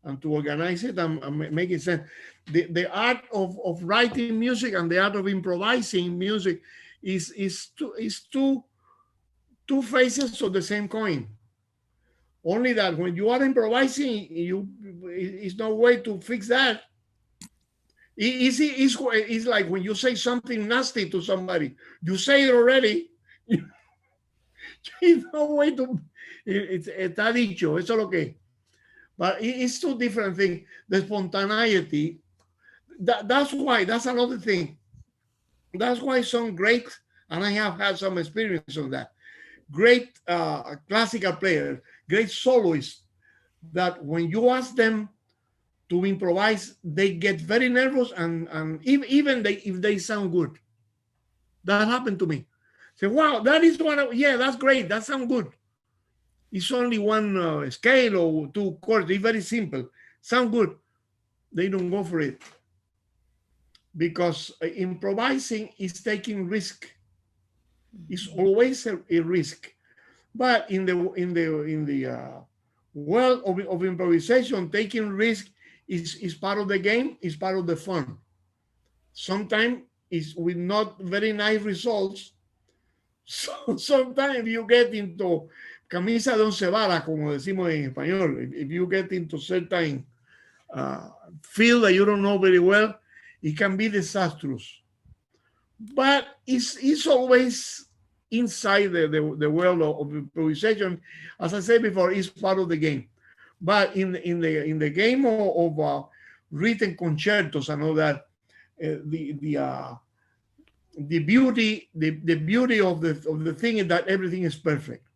S4: and to organize it and make it sense. The art of writing music and the art of improvising music is two faces of the same coin. Only that when you are improvising, it's no way to fix that. It's like when you say something nasty to somebody, you say it already. It's no way to. Está dicho, eso es lo que. But it's two different things. The spontaneity. That's another thing. That's why some great, and I have had some experience on that. Great classical players, great soloists, that when you ask them to improvise, they get very nervous, and even if they sound good. That happened to me. Say, wow, that is that's great. That sounds good. It's only one scale or two chords. It's very simple. Sound good. They don't go for it because improvising is taking risk. It's always a risk. But in the world of improvisation, taking risk is part of the game, is part of the fun. Sometimes it's with not very nice results. So sometimes you get into camisa de once varas, como decimos en español. If you get into certain field that you don't know very well, it can be disastrous. But it's always inside the world of improvisation. As I said before, it's part of the game. But in the game of written concertos and all that, the beauty of the thing is that everything is perfect.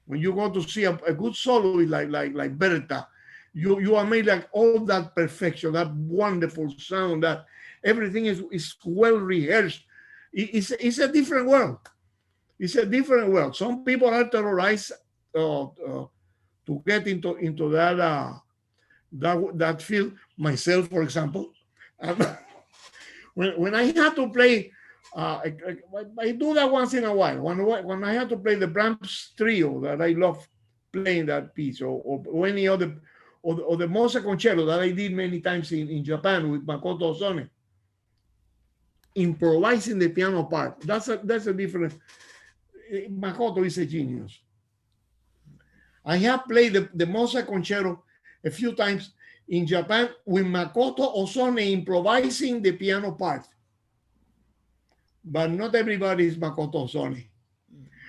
S4: When you go to see a good solo like Berta, you are made like all that perfection, that wonderful sound, that everything is well rehearsed. It's a different world. It's a different world. Some people are terrorized to get into that field. Myself, for example, when I had to play, I do that once in a while. When I had to play the Brahms trio, that I love playing that piece, or any other, or the Mozart concerto that I did many times in Japan with Makoto Osone. Improvising the piano part. That's a different. Makoto is a genius. I have played the Mozart concerto a few times in Japan with Makoto Osone improvising the piano part. But not everybody is Makoto Osone.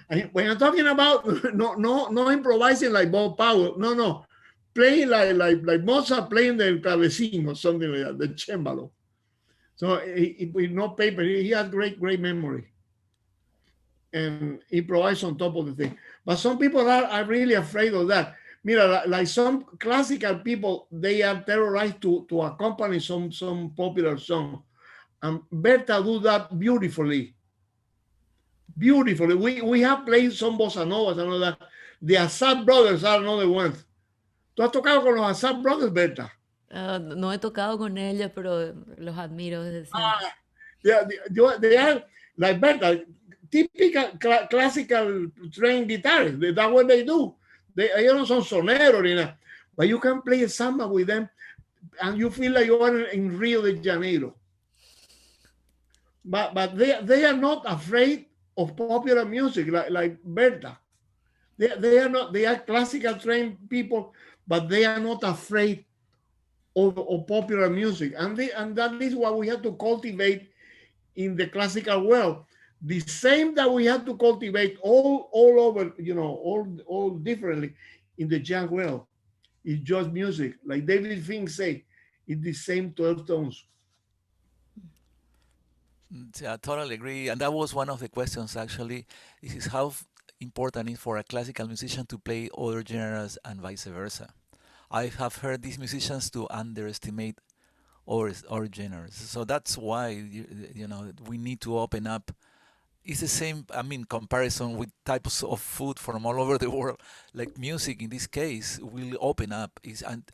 S4: And when I'm talking about no improvising like Bob Powell, no, playing like Mozart playing the clavecin or something like that, the cembalo. So with no paper, he has great memory. And improvise on top of the thing. But some people are really afraid of that. Mira, like some classical people, they are terrorized to accompany some popular song. And Berta do that beautifully. Beautifully. We have played some bossa novas and all that. The Assad Brothers are another one. ¿Tú has tocado con los Assad Brothers, Berta?
S3: No he tocado con ella, pero los admiro desde siempre.
S4: They are like Berta, typical classical trained guitarists. That's what they do. Ellos no son soneros ni nada. But you can play a samba with them and you feel like you are in Rio de Janeiro. But they are not afraid of popular music like Berta. They are not. They are classical trained people, but they are not afraid of popular music. And that is what we have to cultivate in the classical world. The same that we have to cultivate all over, all differently in the jazz world. It's just music. Like David Fink say, it's the same 12 tones.
S2: Yeah, I totally agree. And that was one of the questions actually. This is how important it is for a classical musician to play other genres and vice versa. I have heard these musicians to underestimate or genres. So that's why we need to open up. It's the same, I mean, comparison with types of food from all over the world. Like music in this case will open up.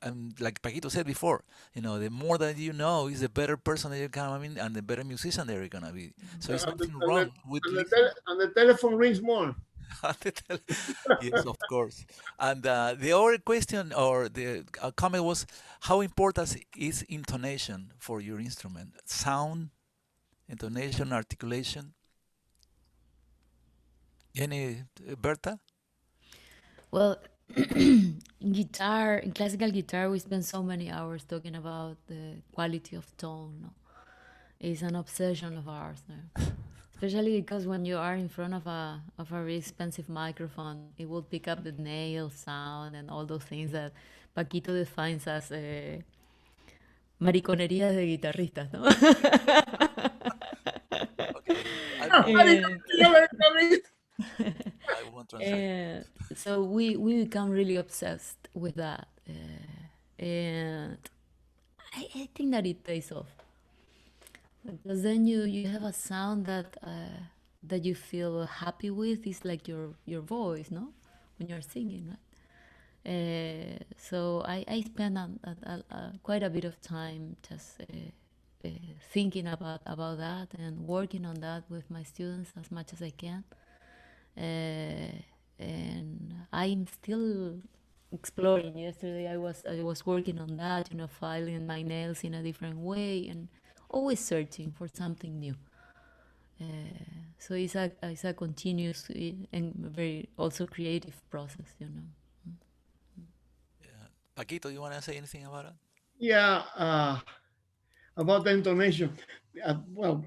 S2: And like Paquito said before, the more that you know, is the better person that you can, I mean, and the better musician that you're gonna be. So it's
S4: And the,
S2: nothing
S4: and the,
S2: wrong with
S4: and the,
S2: listening.
S4: and the telephone rings more.
S2: Yes, of course. And the other question or the comment was, how important is intonation for your instrument? Sound, intonation, articulation. Any Berta?
S3: Well, in classical guitar, we spend so many hours talking about the quality of tone. No? It's an obsession of ours, no? Especially because when you are in front of a very expensive microphone, it will pick up the nail sound and all those things that Paquito defines as mariconería de guitarristas, ¿no?
S2: Okay,
S3: And,
S2: I won't translate.
S3: and so we become really obsessed with that. And I think that it pays off. Because then you have a sound that you feel happy with. It's like your voice, no? When you're singing, right? So I spend quite a bit of time just thinking about that and working on that with my students as much as I can. And I'm still exploring. Yesterday I was working on that, filing my nails in a different way and always searching for something new. So it's a continuous and very also creative process.
S2: Yeah. Paquito, you want to say anything about it?
S4: Yeah, about the intonation. Well,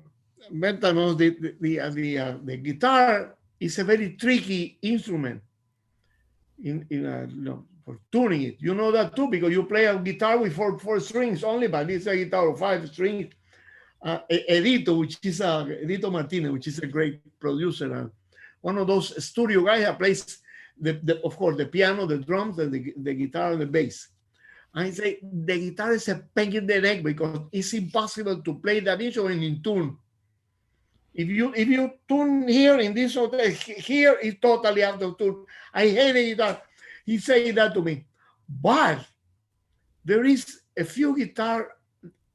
S4: Berta knows the guitar is a very tricky instrument for tuning it. You know that too because you play a guitar with four strings only, but it's a guitar with 5 strings. Edito Martinez, which is a great producer, and one of those studio guys that plays of course the piano, the drums, and the guitar and the bass. I say the guitar is a pain in the neck because it's impossible to play that instrument in tune. If you tune here in this hotel, here is totally out of tune. I hate the guitar. He said that to me. But there is a few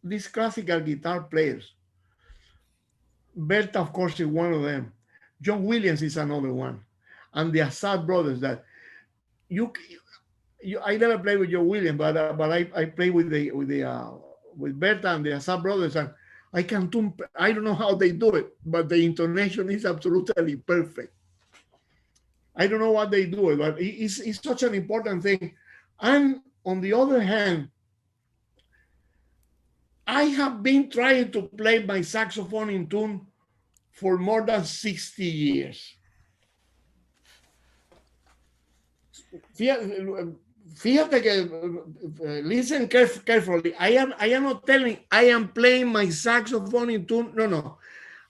S4: these classical guitar players. Berta, of course, is one of them. John Williams is another one. And the Assad brothers that I never played with John Williams, but I play with Berta and the Assad brothers, and I can tune. I don't know how they do it, but the intonation is absolutely perfect. I don't know what they do, but it's such an important thing. And on the other hand, I have been trying to play my saxophone in tune for more than 60 years. Fíjate que, listen carefully. I am not telling I am playing my saxophone in tune. No.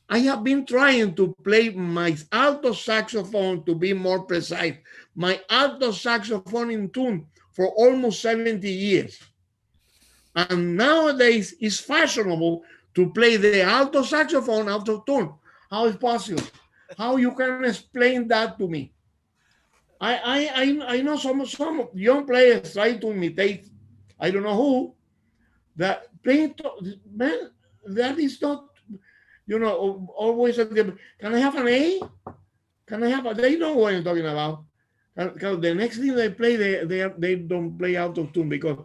S4: I have been trying to play my alto saxophone, to be more precise, my alto saxophone in tune for almost 70 years. And nowadays it's fashionable to play the alto saxophone out of tune. How is possible? How you can explain that to me? I know some young players try to imitate, I don't know who, that playing, man, that is not, always, can I have an A? Can I have a, they know what I'm talking about. Because the next thing they play, they don't play out of tune because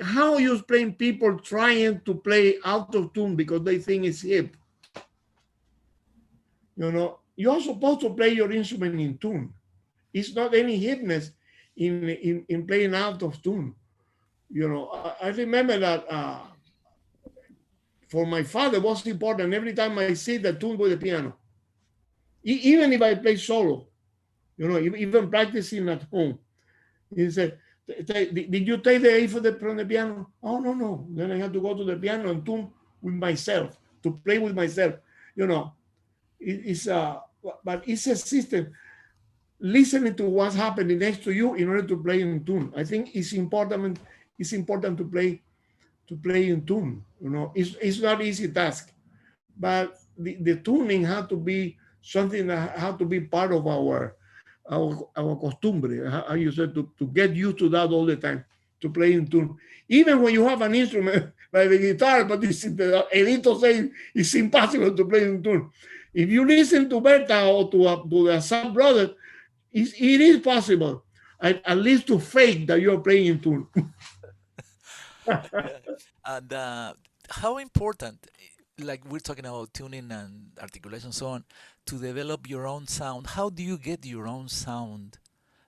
S4: how are you playing people trying to play out of tune because they think it's hip? You're supposed to play your instrument in tune. It's not any hipness in playing out of tune. I remember that for my father was important. Every time I see the tune with the piano, even if I play solo, you know, even practicing at home, he said, did you take the A from the piano? Oh, no. Then I had to go to the piano and tune with myself, to play with myself. You know, but it's a system. Listening to what's happening next to you in order to play in tune. I think it's important. It's important to play in tune. You know, it's not easy task, but the tuning had to be something that had to be part of our costumbre, how you said, to get used to that all the time, to play in tune. Even when you have an instrument like the guitar, but the Edito saying it's impossible to play in tune. If you listen to Berta or to the Sam brother, it is possible, at least to fake that you're playing in tune.
S2: Yeah. And how important, like we're talking about tuning and articulation, so on, to develop your own sound. How do you get your own sound?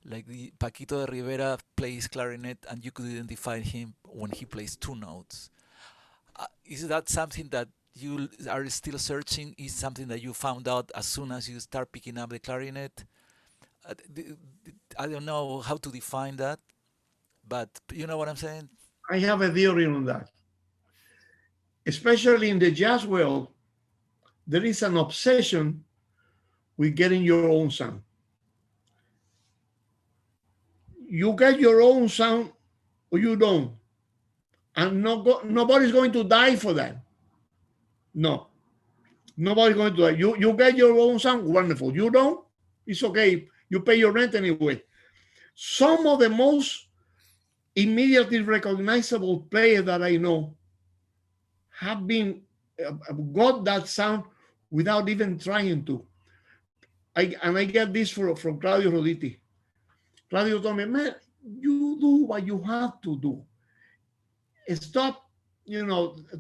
S2: Like the Paquito D'Rivera plays clarinet, and you could identify him when he plays two notes. Is that something that you are still searching? Is something that you found out as soon as you start picking up the clarinet? I don't know how to define that, but you know what I'm saying?
S4: I have a theory on that. Especially in the jazz world, there is an obsession with getting your own sound. You get your own sound or you don't. And nobody's going to die for that. No. Nobody's going to die. You get your own sound, wonderful. You don't, it's okay. You pay your rent anyway. Some of the most immediately recognizable players that I know have got that sound without even trying to. I get this from Claudio Roditi. Claudio told me, man, you do what you have to do. Stop,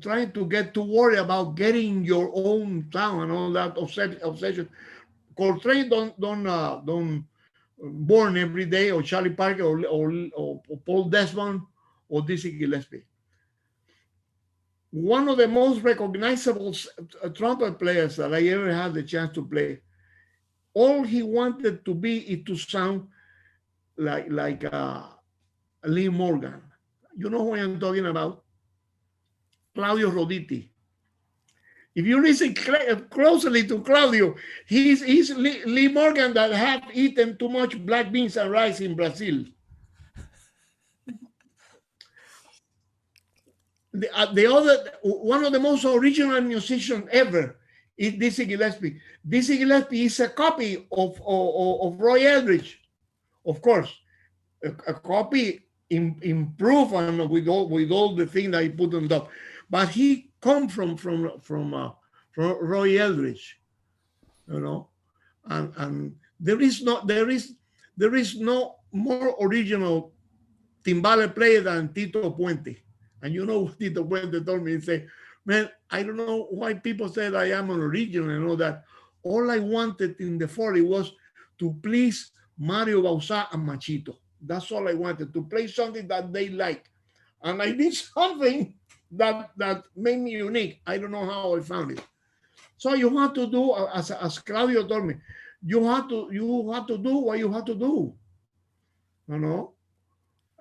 S4: trying to get too worried about getting your own sound and all that obsession. Coltrane don't born every day, or Charlie Parker, or Paul Desmond, or Dizzy Gillespie. One of the most recognizable trumpet players that I ever had the chance to play, all he wanted to be is to sound like Lee Morgan. You know who I'm talking about? Claudio Roditi. If you listen closely to Claudio, he's Lee Morgan that have eaten too much black beans and rice in Brazil. One of the most original musicians ever is Dizzy Gillespie. Dizzy Gillespie is a copy of Roy Eldridge, of course, a copy improved and with all the things that he put on top. But he come from Roy Eldridge, and there is no more original timbale player than Tito Puente. And you know what Tito Puente told me? He said, man, I don't know why people said I am an original and all that. All I wanted in the 40s was to please Mario Bauzá and Machito. That's all I wanted, to play something that they like. And I did something that made me unique. I don't know how I found it. So you have to do, as Claudio told me, you have to do what you have to do.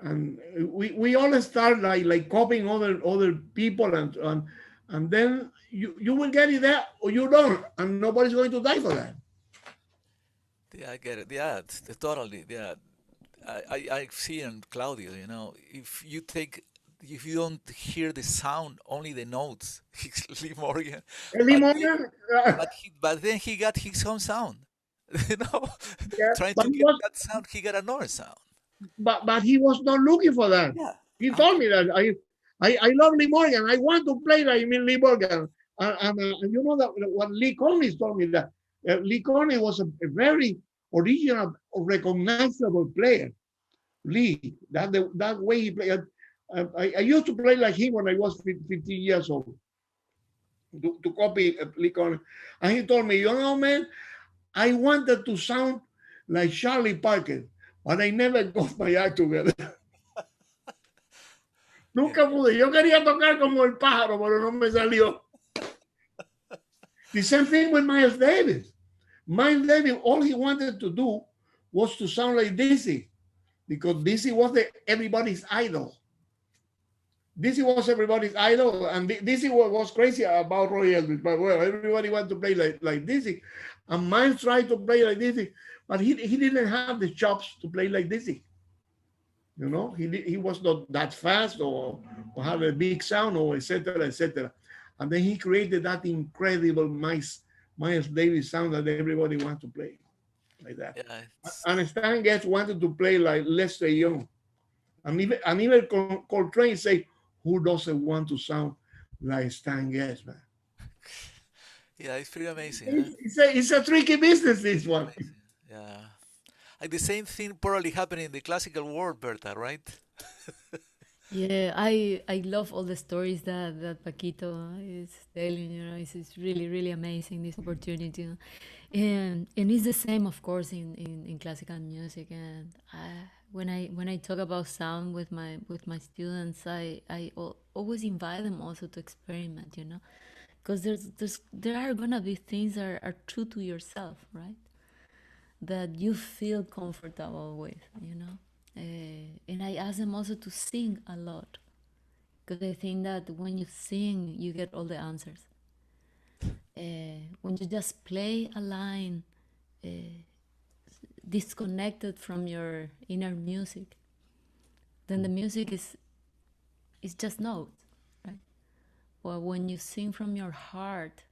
S4: And we all start like copying other people, and then you will get it there or you don't, and nobody's going to die for that.
S2: Yeah, I get it. Yeah, it's totally. Yeah, I see in Claudio. If you don't hear the sound, only the notes. Lee Morgan.
S4: Lee Morgan.
S2: But then he got his own sound.
S4: Yeah,
S2: Trying to get that sound, he got another sound.
S4: But he was not looking for that.
S2: Yeah.
S4: He told me that I love Lee Morgan. I want to play like Lee Morgan. And you know that what Lee Conley told me, that Lee Conley was a very original, recognizable player. Lee, that way he played. I used to play like him when I was 15 years old, to copy Lee Conley. And he told me, man, I wanted to sound like Charlie Parker, but I never got my act together. Nunca pude. Yo quería tocar como el pájaro, pero no me salió. The same thing with Miles Davis. Miles Davis, all he wanted to do was to sound like Dizzy, because Dizzy was everybody's idol. Dizzy was everybody's idol, and Dizzy was crazy about Roy Elvis, but well, everybody wanted to play like Dizzy. And Miles tried to play like Dizzy, but he didn't have the chops to play like Dizzy. You know, he was not that fast or have a big sound or etc. etc. And then he created that incredible Miles Davis sound that everybody wants to play like that.
S2: Yeah,
S4: And Stan Getz wanted to play like Lester Young. And even Coltrane say, who doesn't want to sound like Stan Getz, man?
S2: yeah, it's pretty amazing. Huh?
S4: It's a tricky business, this one.
S2: Amazing. Yeah. Like the same thing probably happened in the classical world, Berta, right?
S3: Yeah, I love all the stories that Paquito is telling. You know, it's really amazing, this opportunity, you know? And it's the same, of course, in classical music. And when I talk about sound with my students, always invite them also to experiment. You know, because there are gonna be things that are true to yourself, right? That you feel comfortable with, you know. And I ask them also to sing a lot, because I think that when you sing, you get all the answers. When you just play a line disconnected from your inner music, then the music is just notes, right? Well, when you sing from your heart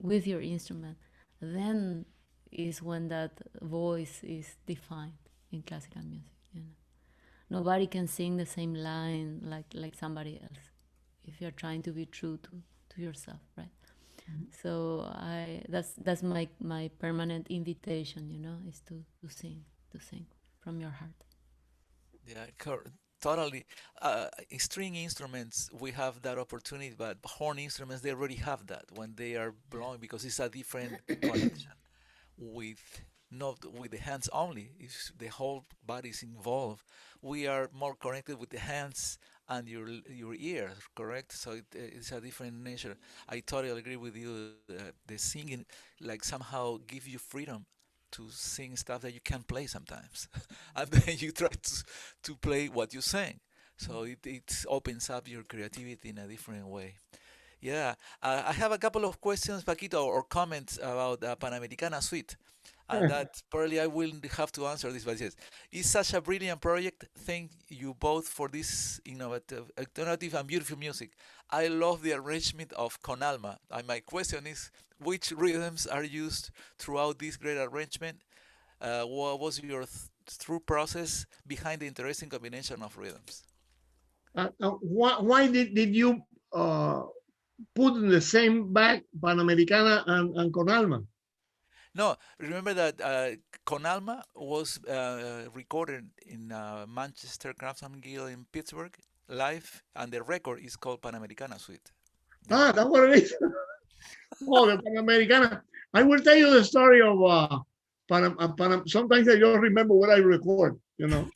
S3: with your instrument, then is when that voice is defined in classical music. You know, nobody can sing the same line like somebody else if you're trying to be true to yourself, right? Mm-hmm. So that's my permanent invitation, you know, is to sing from your heart.
S2: Yeah, totally. String instruments, we have that opportunity, but horn instruments, they already have that when they are blowing, because it's a different connection with not with the hands only. If the whole body is involved, we are more connected with the hands and your ears, correct? So it's a different nature. I totally agree with you. The singing, like, somehow give you freedom to sing stuff that you can't play sometimes, and then you try to play what you sing. So it opens up your creativity in a different way. Yeah, I have a couple of questions, Paquito, or comments about Panamericana Suite. And that probably I will have to answer this, but yes, it's such a brilliant project. Thank you both for this innovative, alternative, and beautiful music. I love the arrangement of Con Alma. And my question is, which rhythms are used throughout this great arrangement? What was your through process behind the interesting combination of rhythms?
S4: Why did you put in the same bag Panamericana and Con Alma?
S2: No, remember that Con Alma was recorded in Manchester Craftsman Guild in Pittsburgh live, and the record is called Panamericana Suite.
S4: That's what it is. Oh, the Panamericana. I will tell you the story of sometimes I don't remember what I record, you know.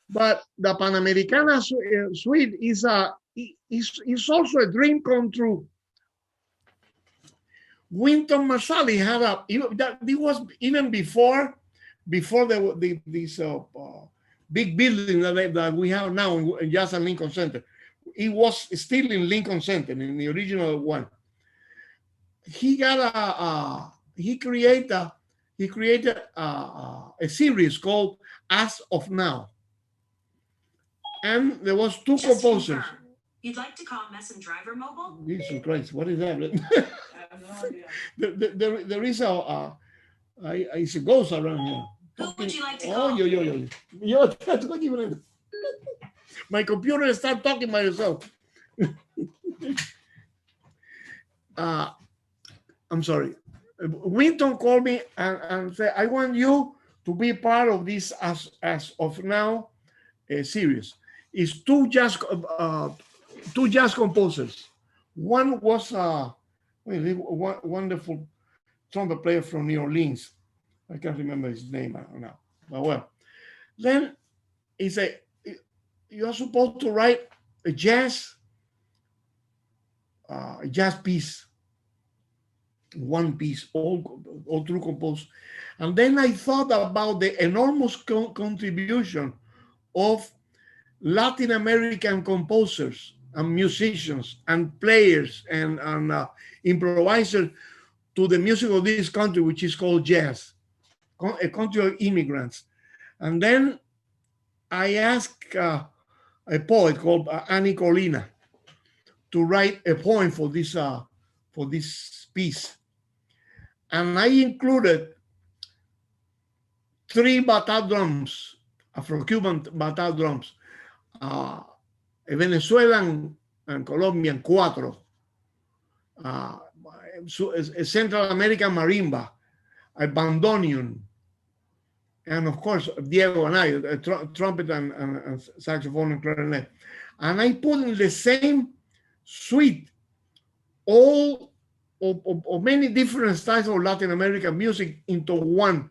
S4: But the Panamericana Suite is also a dream come true. Wynton Marsalis had it was even before this big building that we have now in Jazz and Lincoln Center. It was still in Lincoln Center, in the original one. He created a series called As of Now, and there was two composers.
S5: You'd like to call Messon Driver Mobile?
S4: Jesus Christ, what is that? I have no idea. There is it's a ghost around here.
S5: Who would you like to call?
S4: My computer started talking by itself. I'm sorry. Wynton called me and said, I want you to be part of this as of now series. It's two jazz composers. One was a wonderful trumpet player from New Orleans. I can't remember his name now. But well, then he said, you're supposed to write a jazz piece. one piece, all through composed. And then I thought about the enormous contribution of Latin American composers and musicians and players and improvisers to the music of this country, which is called jazz, a country of immigrants. And then I asked a poet called Annie Colina to write a poem for this piece. And I included 3 bata drums, Afro-Cuban bata drums, a Venezuelan and Colombian 4, a Central American marimba, a bandoneon, and of course, Diego and I, a trumpet and saxophone and clarinet. And I put in the same suite all of many different styles of Latin American music into one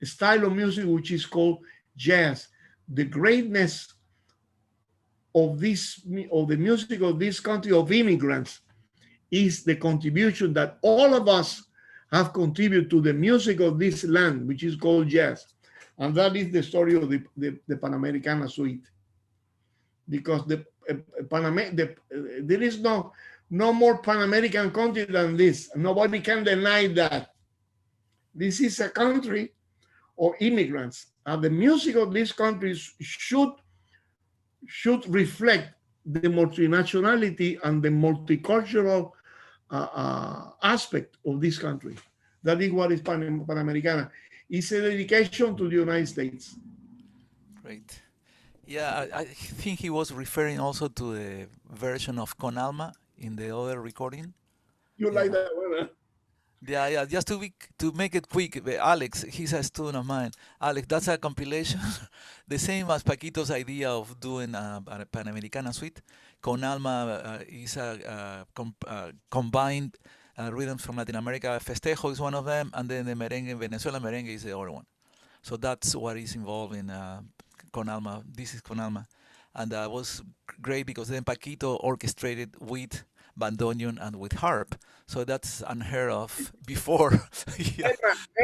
S4: style of music, which is called jazz. The greatness of the music of this country of immigrants is the contribution that all of us have contributed to the music of this land, which is called jazz. And that is the story of the Panamericana suite. Because there is no more Pan-American country than this. Nobody can deny that. This is a country of immigrants. And the music of these countries should reflect the multinationality and the multicultural aspect of this country. That is what is Panamericana. It's a dedication to the United States.
S2: Great. Yeah, I think he was referring also to the version of Con Alma in the other recording.
S4: You like that one, huh?
S2: Yeah. Just to make it quick, Alex, he's a student of mine. Alex, that's a compilation, the same as Paquito's idea of doing a Panamericana suite. Con Alma is a combined rhythms from Latin America. Festejo is one of them, and then the merengue, Venezuelan merengue, is the other one. So that's what is involved in Con Alma. This is Con Alma, and that was great because then Paquito orchestrated with bandoneon and with harp. So that's unheard of before. Yeah.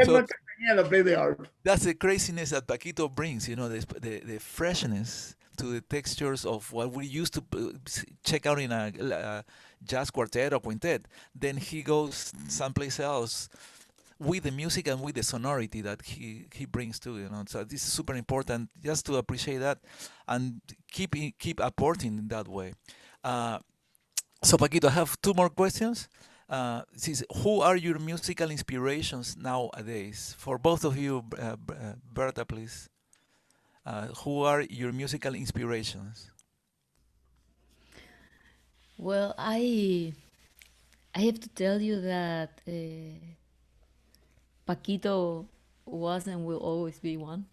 S2: So
S4: play the harp.
S2: That's the craziness that Paquito brings, the freshness to the textures of what we used to check out in a jazz quartet or quintet. Then he goes someplace else with the music and with the sonority that he brings too, So this is super important just to appreciate that and keep apporting in that way. So Paquito, I have 2 more questions. Who are your musical inspirations nowadays? For both of you, Berta, please. Who are your musical inspirations?
S3: Well, I have to tell you that Paquito was and will always be one.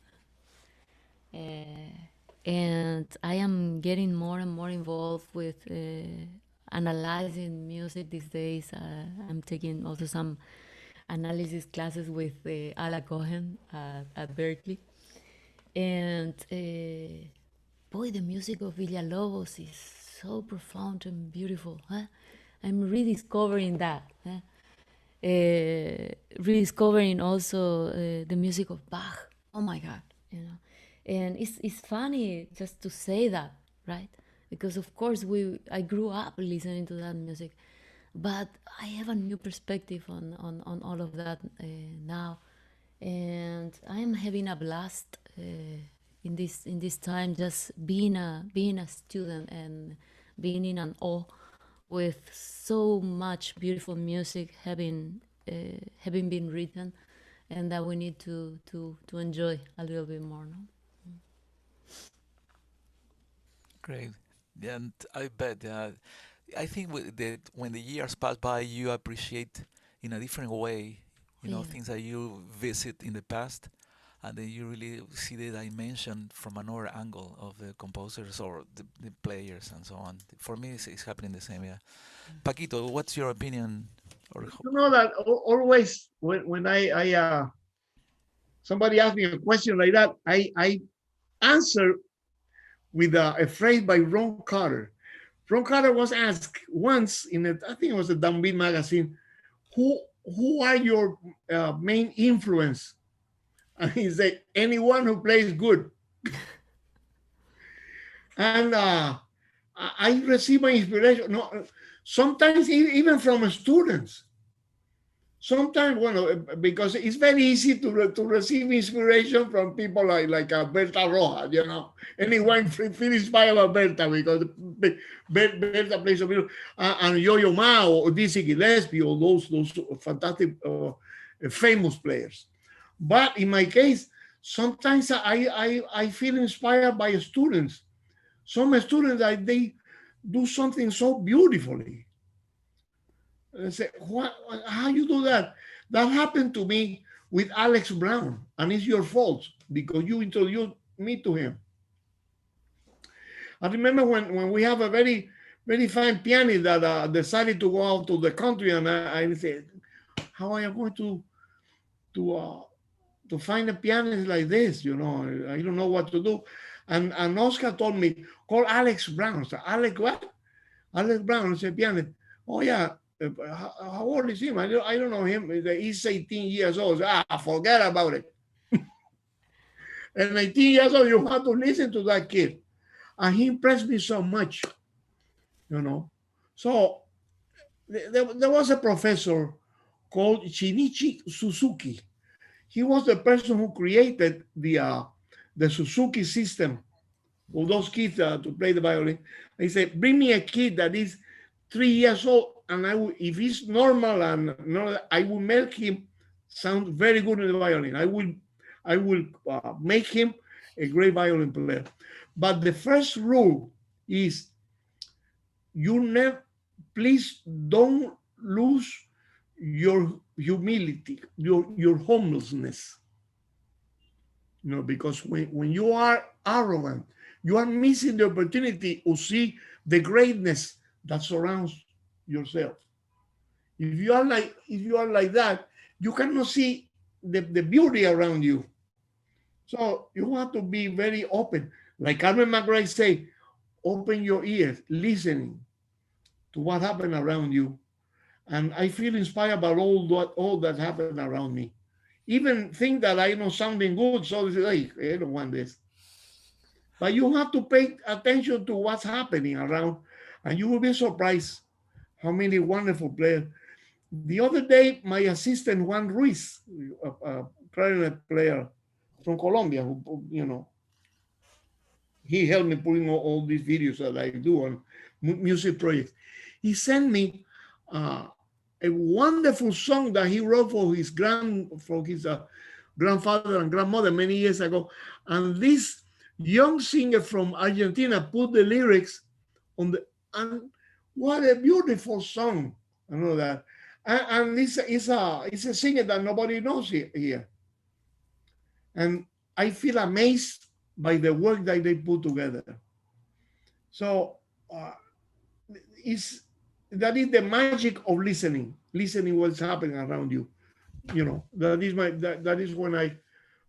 S3: And I am getting more and more involved with analyzing music these days. I'm taking also some analysis classes with Ala Cohen at Berklee. And boy, the music of Villalobos is so profound and beautiful. Huh? I'm rediscovering that. Huh? Rediscovering also the music of Bach. Oh my God, And it's funny just to say that, right? Because of course I grew up listening to that music, but I have a new perspective on all of that now, and I am having a blast in this time, just being a student and being in an awe with so much beautiful music having been written, and that we need to enjoy a little bit more. No?
S2: Great. And I bet, I think when the years pass by, you appreciate in a different way, things that you visit in the past, and then you really see the dimension from another angle of the composers or the players and so on. For me, it's happening the same, yeah. Paquito, what's your opinion?
S4: That always when I somebody asks me a question like that, I answer with a phrase by Ron Carter. Ron Carter was asked once I think it was a Downbeat magazine, who who are your main influence? And he said, anyone who plays good. And I receive my inspiration. No, sometimes even from students. Sometimes, well, because it's very easy to receive inspiration from people like Berta Rojas, you know. Anyone feel inspired by Berta because Berta plays a bit, and Yo-Yo Ma or Dizzy Gillespie or those fantastic famous players. But in my case, sometimes I feel inspired by students. Some students, they do something so beautifully. I say, what, how you do that? That happened to me with Alex Brown, and it's your fault because you introduced me to him. I remember when we have a very fine pianist that decided to go out to the country, and I said, how am I going to find a pianist like this? You know, I don't know what to do. And Oscar told me, call Alex Brown. So Alex what? Alex Brown is a pianist. Oh yeah. How old is him? I don't know him. He's 18 years old. Forget about it. And 18 years old, you have to listen to that kid. And he impressed me so much, you know. So there was a professor called Shinichi Suzuki. He was the person who created the Suzuki system for those kids to play the violin. He said, bring me a kid that is 3 years old, and I will, if he's normal and no, I will make him sound very good in the violin. I will make him a great violin player. But the first rule is you never, please don't lose your humility, your homelessness. You know, because when you are arrogant, you are missing the opportunity to see the greatness that surrounds yourself. If you are like that, you cannot see the beauty around you. So you have to be very open. Like Carmen McRae say, open your ears, listening to what happened around you. And I feel inspired by all that happened around me. Even think that I know something good, so they say, hey, I don't want this. But you have to pay attention to what's happening around, and you will be surprised how many wonderful players. The other day, my assistant Juan Ruiz, a clarinet player from Colombia, who you know, he helped me putting all these videos that I do on music projects. He sent me a wonderful song that he wrote for his grandfather and grandmother many years ago, and this young singer from Argentina put the lyrics on the, and what a beautiful song. I know that. And it's a singer that nobody knows here. And I feel amazed by the work that they put together. So that is the magic of listening what's happening around you. You know, that is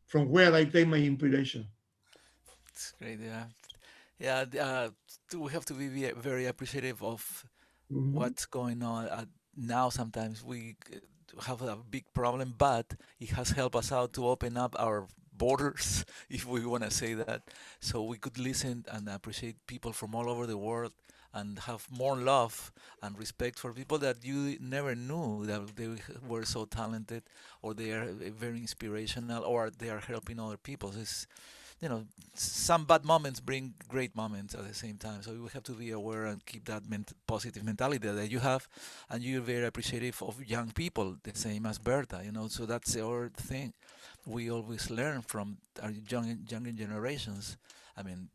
S4: from where I take my inspiration.
S2: It's great. Yeah, yeah. We have to be very appreciative of
S4: Mhm.
S2: what's going on now. Sometimes we have a big problem, but it has helped us out to open up our borders, if we want to say that, so we could listen and appreciate people from all over the world and have more love and respect for people that you never knew that they were so talented, or they are very inspirational, or they are helping other people. It's, you know, some bad moments bring great moments at the same time. So we have to be aware and keep that positive mentality that you have, and you're very appreciative of young people, the same as Berta. You know, so that's our thing. We always learn from our younger generations. I mean,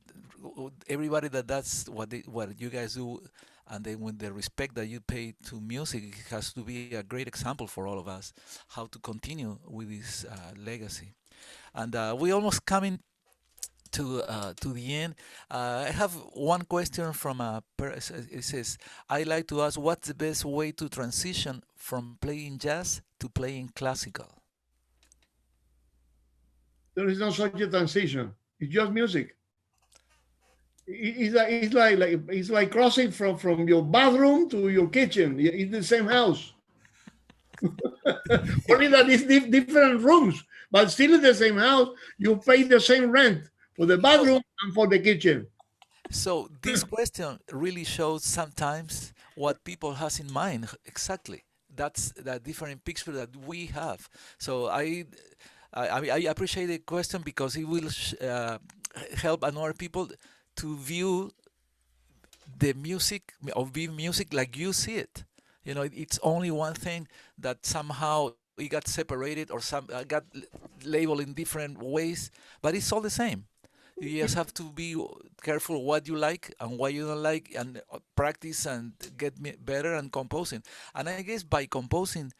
S2: everybody that's what you guys do, and then with the respect that you pay to music, it has to be a great example for all of us how to continue with this legacy. And we almost coming to the end. I have one question from it says, I like to ask, what's the best way to transition from playing jazz to playing classical?
S4: There is no such a transition. It's just music. It's like crossing from your bathroom to your kitchen. It's the same house. Only that it's different rooms, but still in the same house. You pay the same rent for the bathroom and for the kitchen.
S2: So this question really shows sometimes what people has in mind exactly. That's the different picture that we have. So I appreciate the question because it will help another people to view the music of being music like you see it. You know, it's only one thing that somehow it got separated or some got labeled in different ways, but it's all the same. You just have to be careful what you like and what you don't like, and practice and get better and composing. And I guess by composing,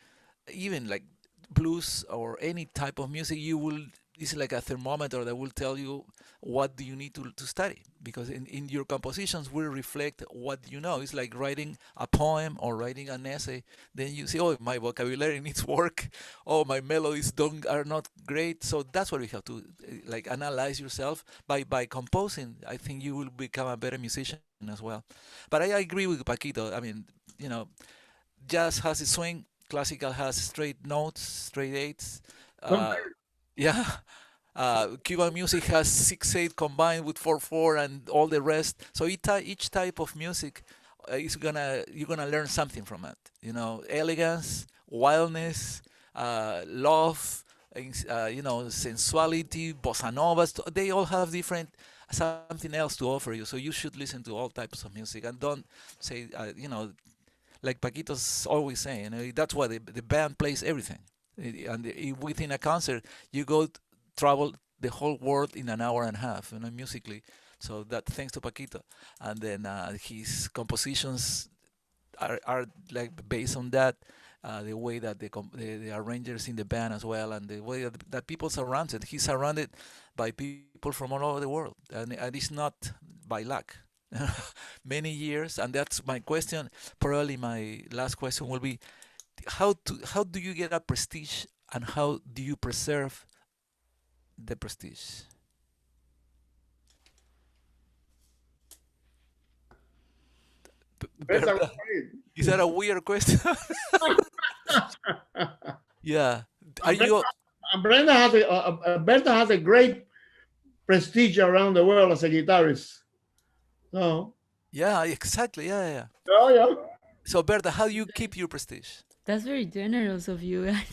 S2: even like blues or any type of music, you will, it's like a thermometer that will tell you what do you need to study, because in your compositions will reflect what you know. It's like writing a poem or writing an essay. Then you say, oh, my vocabulary needs work. Oh, my melodies don't are not great. So that's what you have to like analyze yourself by composing. I think you will become a better musician as well. But I agree with Paquito. I mean, you know, jazz has a swing, classical has straight notes, straight eights. Uh, yeah. Cuban music has 6/8 combined with 4/4 and all the rest. So each type of music is gonna you're gonna learn something from it. You know, elegance, wildness, love, you know, sensuality, bossa novas. They all have different something else to offer you. So you should listen to all types of music and don't say, you know, like Paquito's always saying, you know, that's why the band plays everything. And within a concert, you go travel the whole world in an hour and a half, you know, musically. So that thanks to Paquito, and then his compositions are like based on that. The way that the arrangers in the band as well, and the way that people surrounded. He's surrounded by people from all over the world, and it's not by luck. Many years, and that's my question. Probably my last question will be: how do you get a prestige, and how do you preserve the prestige?
S4: Berta,
S2: Berta, is that a weird question? Yeah. Are you?
S4: and Brenda has Berta has a great prestige around the world as a guitarist. No.
S2: Yeah, exactly. Yeah, yeah.
S4: Oh yeah.
S2: So Berta, how do you keep your prestige?
S3: That's very generous of you. I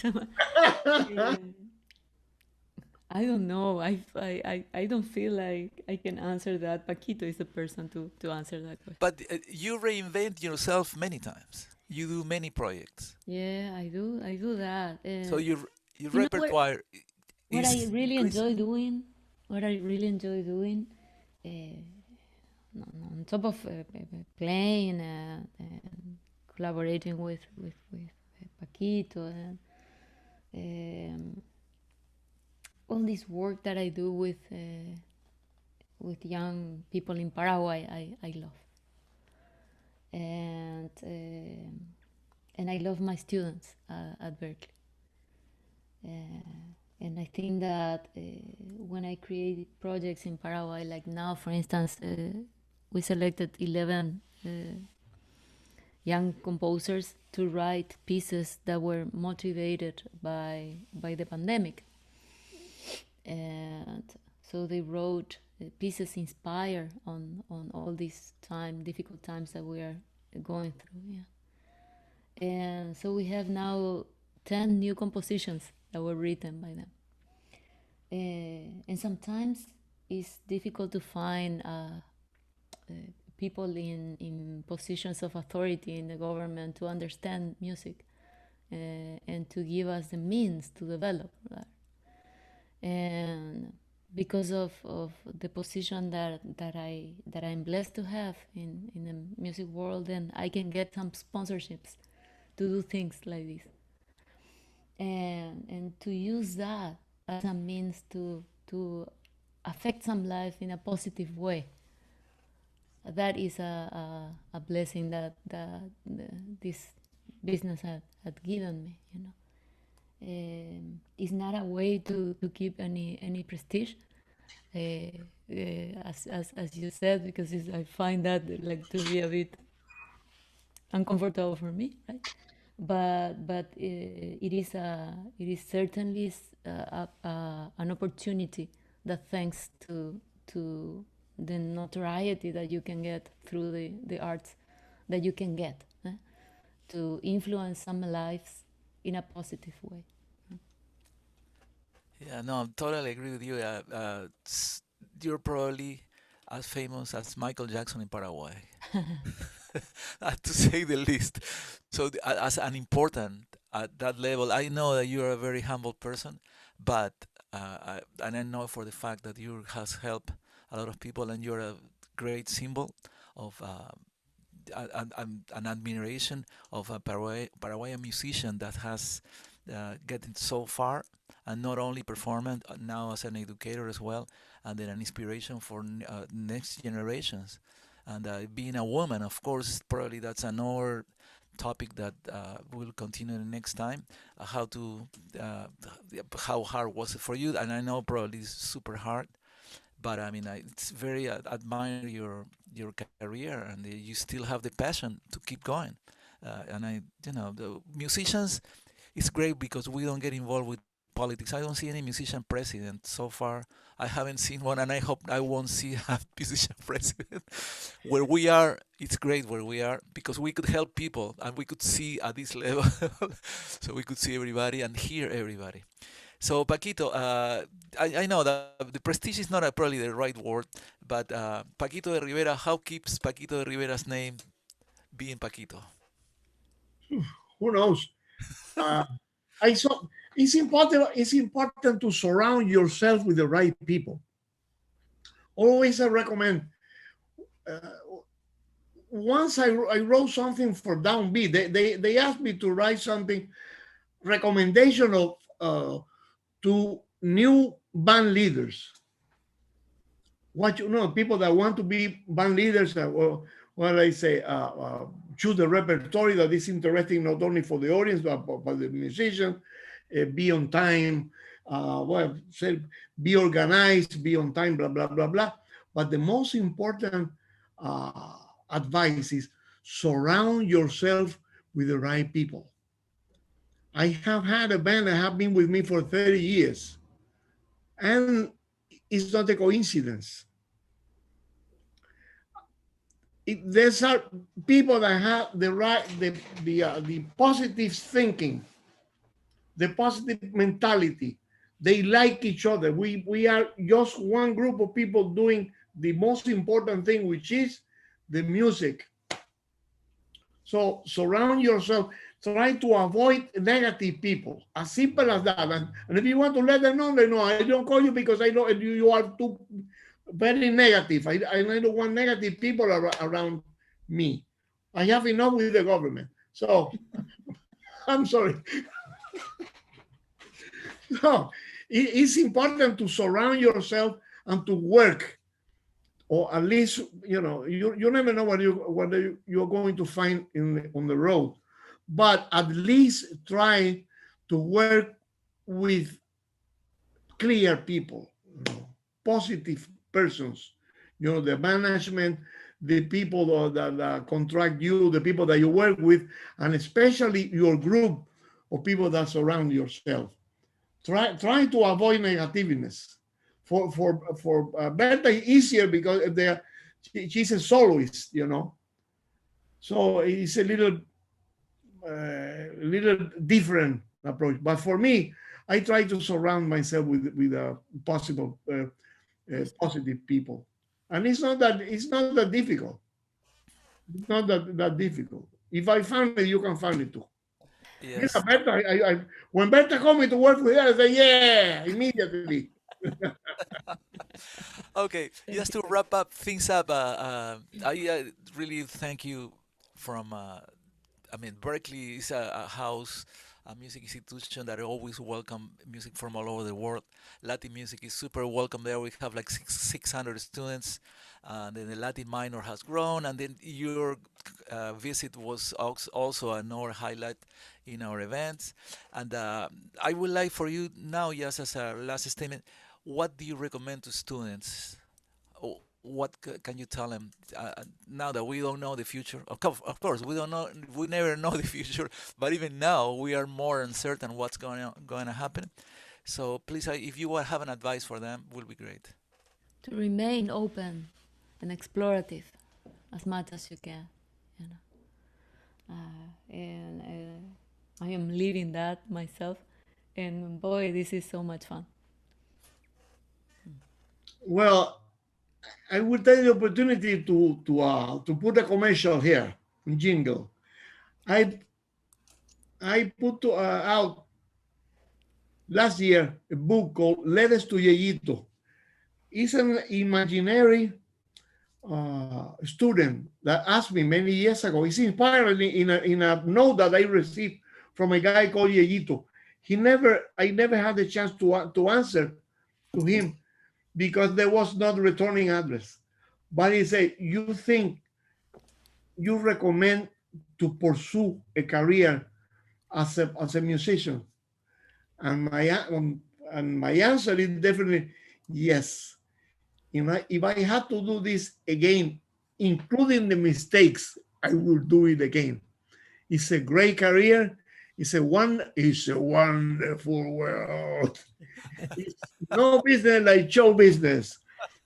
S3: don't know. I don't feel like I can answer that. Paquito is the person to answer that question.
S2: But you reinvent yourself many times. You do many projects.
S3: Yeah, I do. I do that.
S2: So your
S3: you know
S2: repertoire
S3: what I
S2: is
S3: really
S2: increasing.
S3: enjoy doing, what I really enjoy doing, on top of playing and collaborating with Paquito and all this work that I do with young people in Paraguay, I love, and I love my students at Berklee. And I think that when I create projects in Paraguay, like now, for instance, we selected 11 young composers to write pieces that were motivated by the pandemic. And so they wrote pieces inspired on all these difficult times that we are going through. Yeah. And so we have now 10 new compositions that were written by them. And sometimes it's difficult to find people in positions of authority in the government to understand music and to give us the means to develop that. And because of the position that I'm blessed to have in the music world, and I can get some sponsorships to do things like this, and to use that as a means to affect some life in a positive way. That is a blessing that this business had given me, you know. It's not a way to keep any prestige, as you said, because I find that like to be a bit uncomfortable for me, right? but it is certainly an opportunity that thanks to the notoriety that you can get through the arts that you can get to influence some lives in a positive way.
S2: Yeah, no, I totally agree with you. You're probably as famous as Michael Jackson in Paraguay, to say the least. So, as an important at that level, I know that you're a very humble person, but and I know for the fact that you has helped a lot of people, and you're a great symbol of an admiration of a Paraguayan musician that has gotten so far, and not only performing now as an educator as well, and then an inspiration for next generations. And being a woman, of course, probably that's another topic that we'll continue the next time. How to, how hard was it for you? And I know probably it's super hard, but I mean, it's very admire your career, and you still have the passion to keep going. The musicians, it's great because we don't get involved with politics. I don't see any musician president so far. I haven't seen one, and I hope I won't see a musician president. Where we are, it's great where we are because we could help people and we could see at this level, so we could see everybody and hear everybody. So Paquito, I know that the prestige is not probably the right word, but Paquito de Rivera, how keeps Paquito de Rivera's name being Paquito?
S4: Who knows? Uh, I saw it's important. It's important to surround yourself with the right people. Always, I recommend. Uh, Once I wrote something for Downbeat. They asked me to write something recommendation of to new band leaders. What people that want to be band leaders. Well, I say choose the repertory that is interesting not only for the audience but the musician. Be on time. Say be organized. Be on time. Blah blah blah blah. But the most important uh, advice is surround yourself with the right people. I have had a band that have been with me for 30 years, and it's not a coincidence. There's are people that have the right, the positive thinking, the positive mentality. They like each other. We are just one group of people doing the most important thing, which is the music. So surround yourself. Try to avoid negative people. As simple as that. And if you want to let them know, they know I don't call you because I know you are too very negative. I don't want negative people around me. I have enough with the government. So I'm sorry. So it's important to surround yourself and to work, or at least you never know what you're going to find on the road, but at least try to work with clear people, positive persons, the management, the people that contract you, the people that you work with, and especially your group of people that surround yourself. Try to avoid negativeness. For Berta, easier because she's a soloist, so it's a little different approach. But for me, I try to surround myself with possible positive people, and it's not that difficult. It's not that difficult. If I found it, you can find it too. Yeah,
S2: Yes.
S4: Berta. When Berta called me to work with her, I said, yeah, immediately.
S2: Okay,
S3: Thank
S2: just
S3: you.
S2: to wrap up things up, I really thank you from I mean, Berkeley is a house, a music institution that always welcome music from all over the world. Latin music is super welcome there. We have like 600 students. Then the Latin minor has grown, and then your visit was also another highlight in our events. And I would like for you now, just as a last statement, what do you recommend to students? what can you tell them now that we don't know the future? Of course, we don't know. We never know the future, but even now we are more uncertain what's going to happen. So please, if you have an advice for them, will be great.
S3: To remain open and explorative as much as you can, you know. And I am living that myself, and boy, this is so much fun.
S4: Well, I will take the opportunity to put a commercial here, a jingle. I put out last year a book called Letters to Yeyito. It's an imaginary student that asked me many years ago. It's inspired in a note that I received from a guy called Yeyito. I never had the chance to answer to him because there was not returning address. But he said, you think you recommend to pursue a career as a musician? And my answer is definitely yes. If I had to do this again, including the mistakes, I will do it again. It's a great career. It's a wonderful world. It's no business like show business,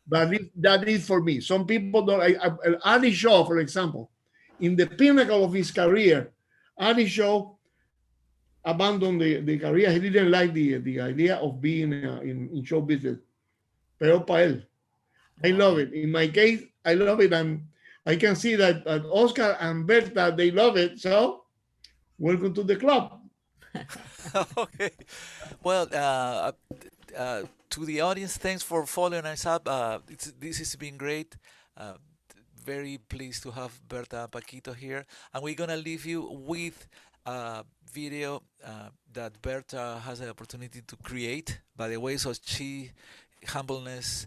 S4: but that is for me. Some people don't. Ali Shaw, for example, in the pinnacle of his career, Ali Shaw abandoned the career. He didn't like the idea of being in show business. Pero para él. I love it. In my case, I love it. And I can see that Oscar and Berta, they love it. So welcome to the club.
S2: Okay. Well, to the audience, thanks for following us up. This has been great. Very pleased to have Berta Paquito here. And we're going to leave you with a video that Berta has the opportunity to create, by the way. So humbleness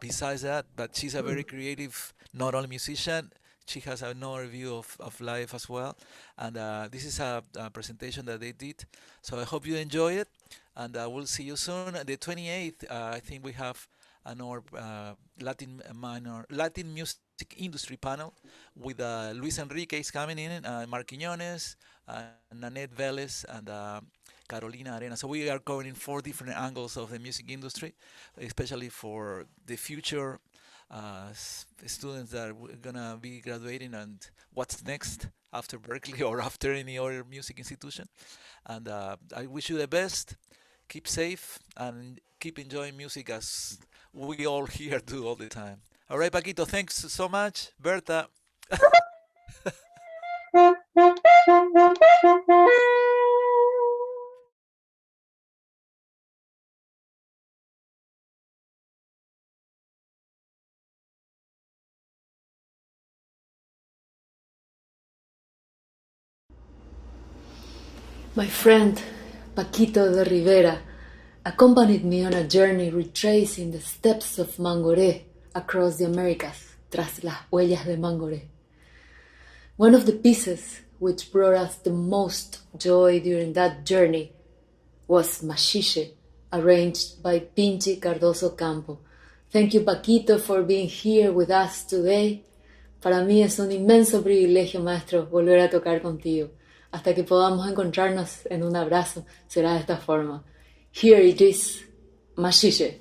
S2: besides that, but she's a very creative, not only musician, she has another view of life as well. And this is a presentation that they did, so I hope you enjoy it, and we'll see you soon. The 28th, I think we have another Latin music industry panel with Luis Enrique is coming in, Mark Quiñones, Nanette Vélez, and Carolina Arena. So we are covering 4 different angles of the music industry, especially for the future students that are gonna be graduating and what's next after Berklee or after any other music institution. And I wish you the best. Keep safe and keep enjoying music as we all here do all the time. All right, Paquito, thanks so much. Berta.
S3: My friend Paquito D'Rivera accompanied me on a journey retracing the steps of Mangoré across the Americas, tras las huellas de Mangoré. One of the pieces which brought us the most joy during that journey was Machiche, arranged by Pinchi Cardoso Campo. Thank you, Paquito, for being here with us today. Para mí es un inmenso privilegio, maestro, volver a tocar contigo. Hasta que podamos encontrarnos en un abrazo, será de esta forma. Here it is, Machiche.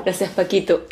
S3: Gracias, Paquito.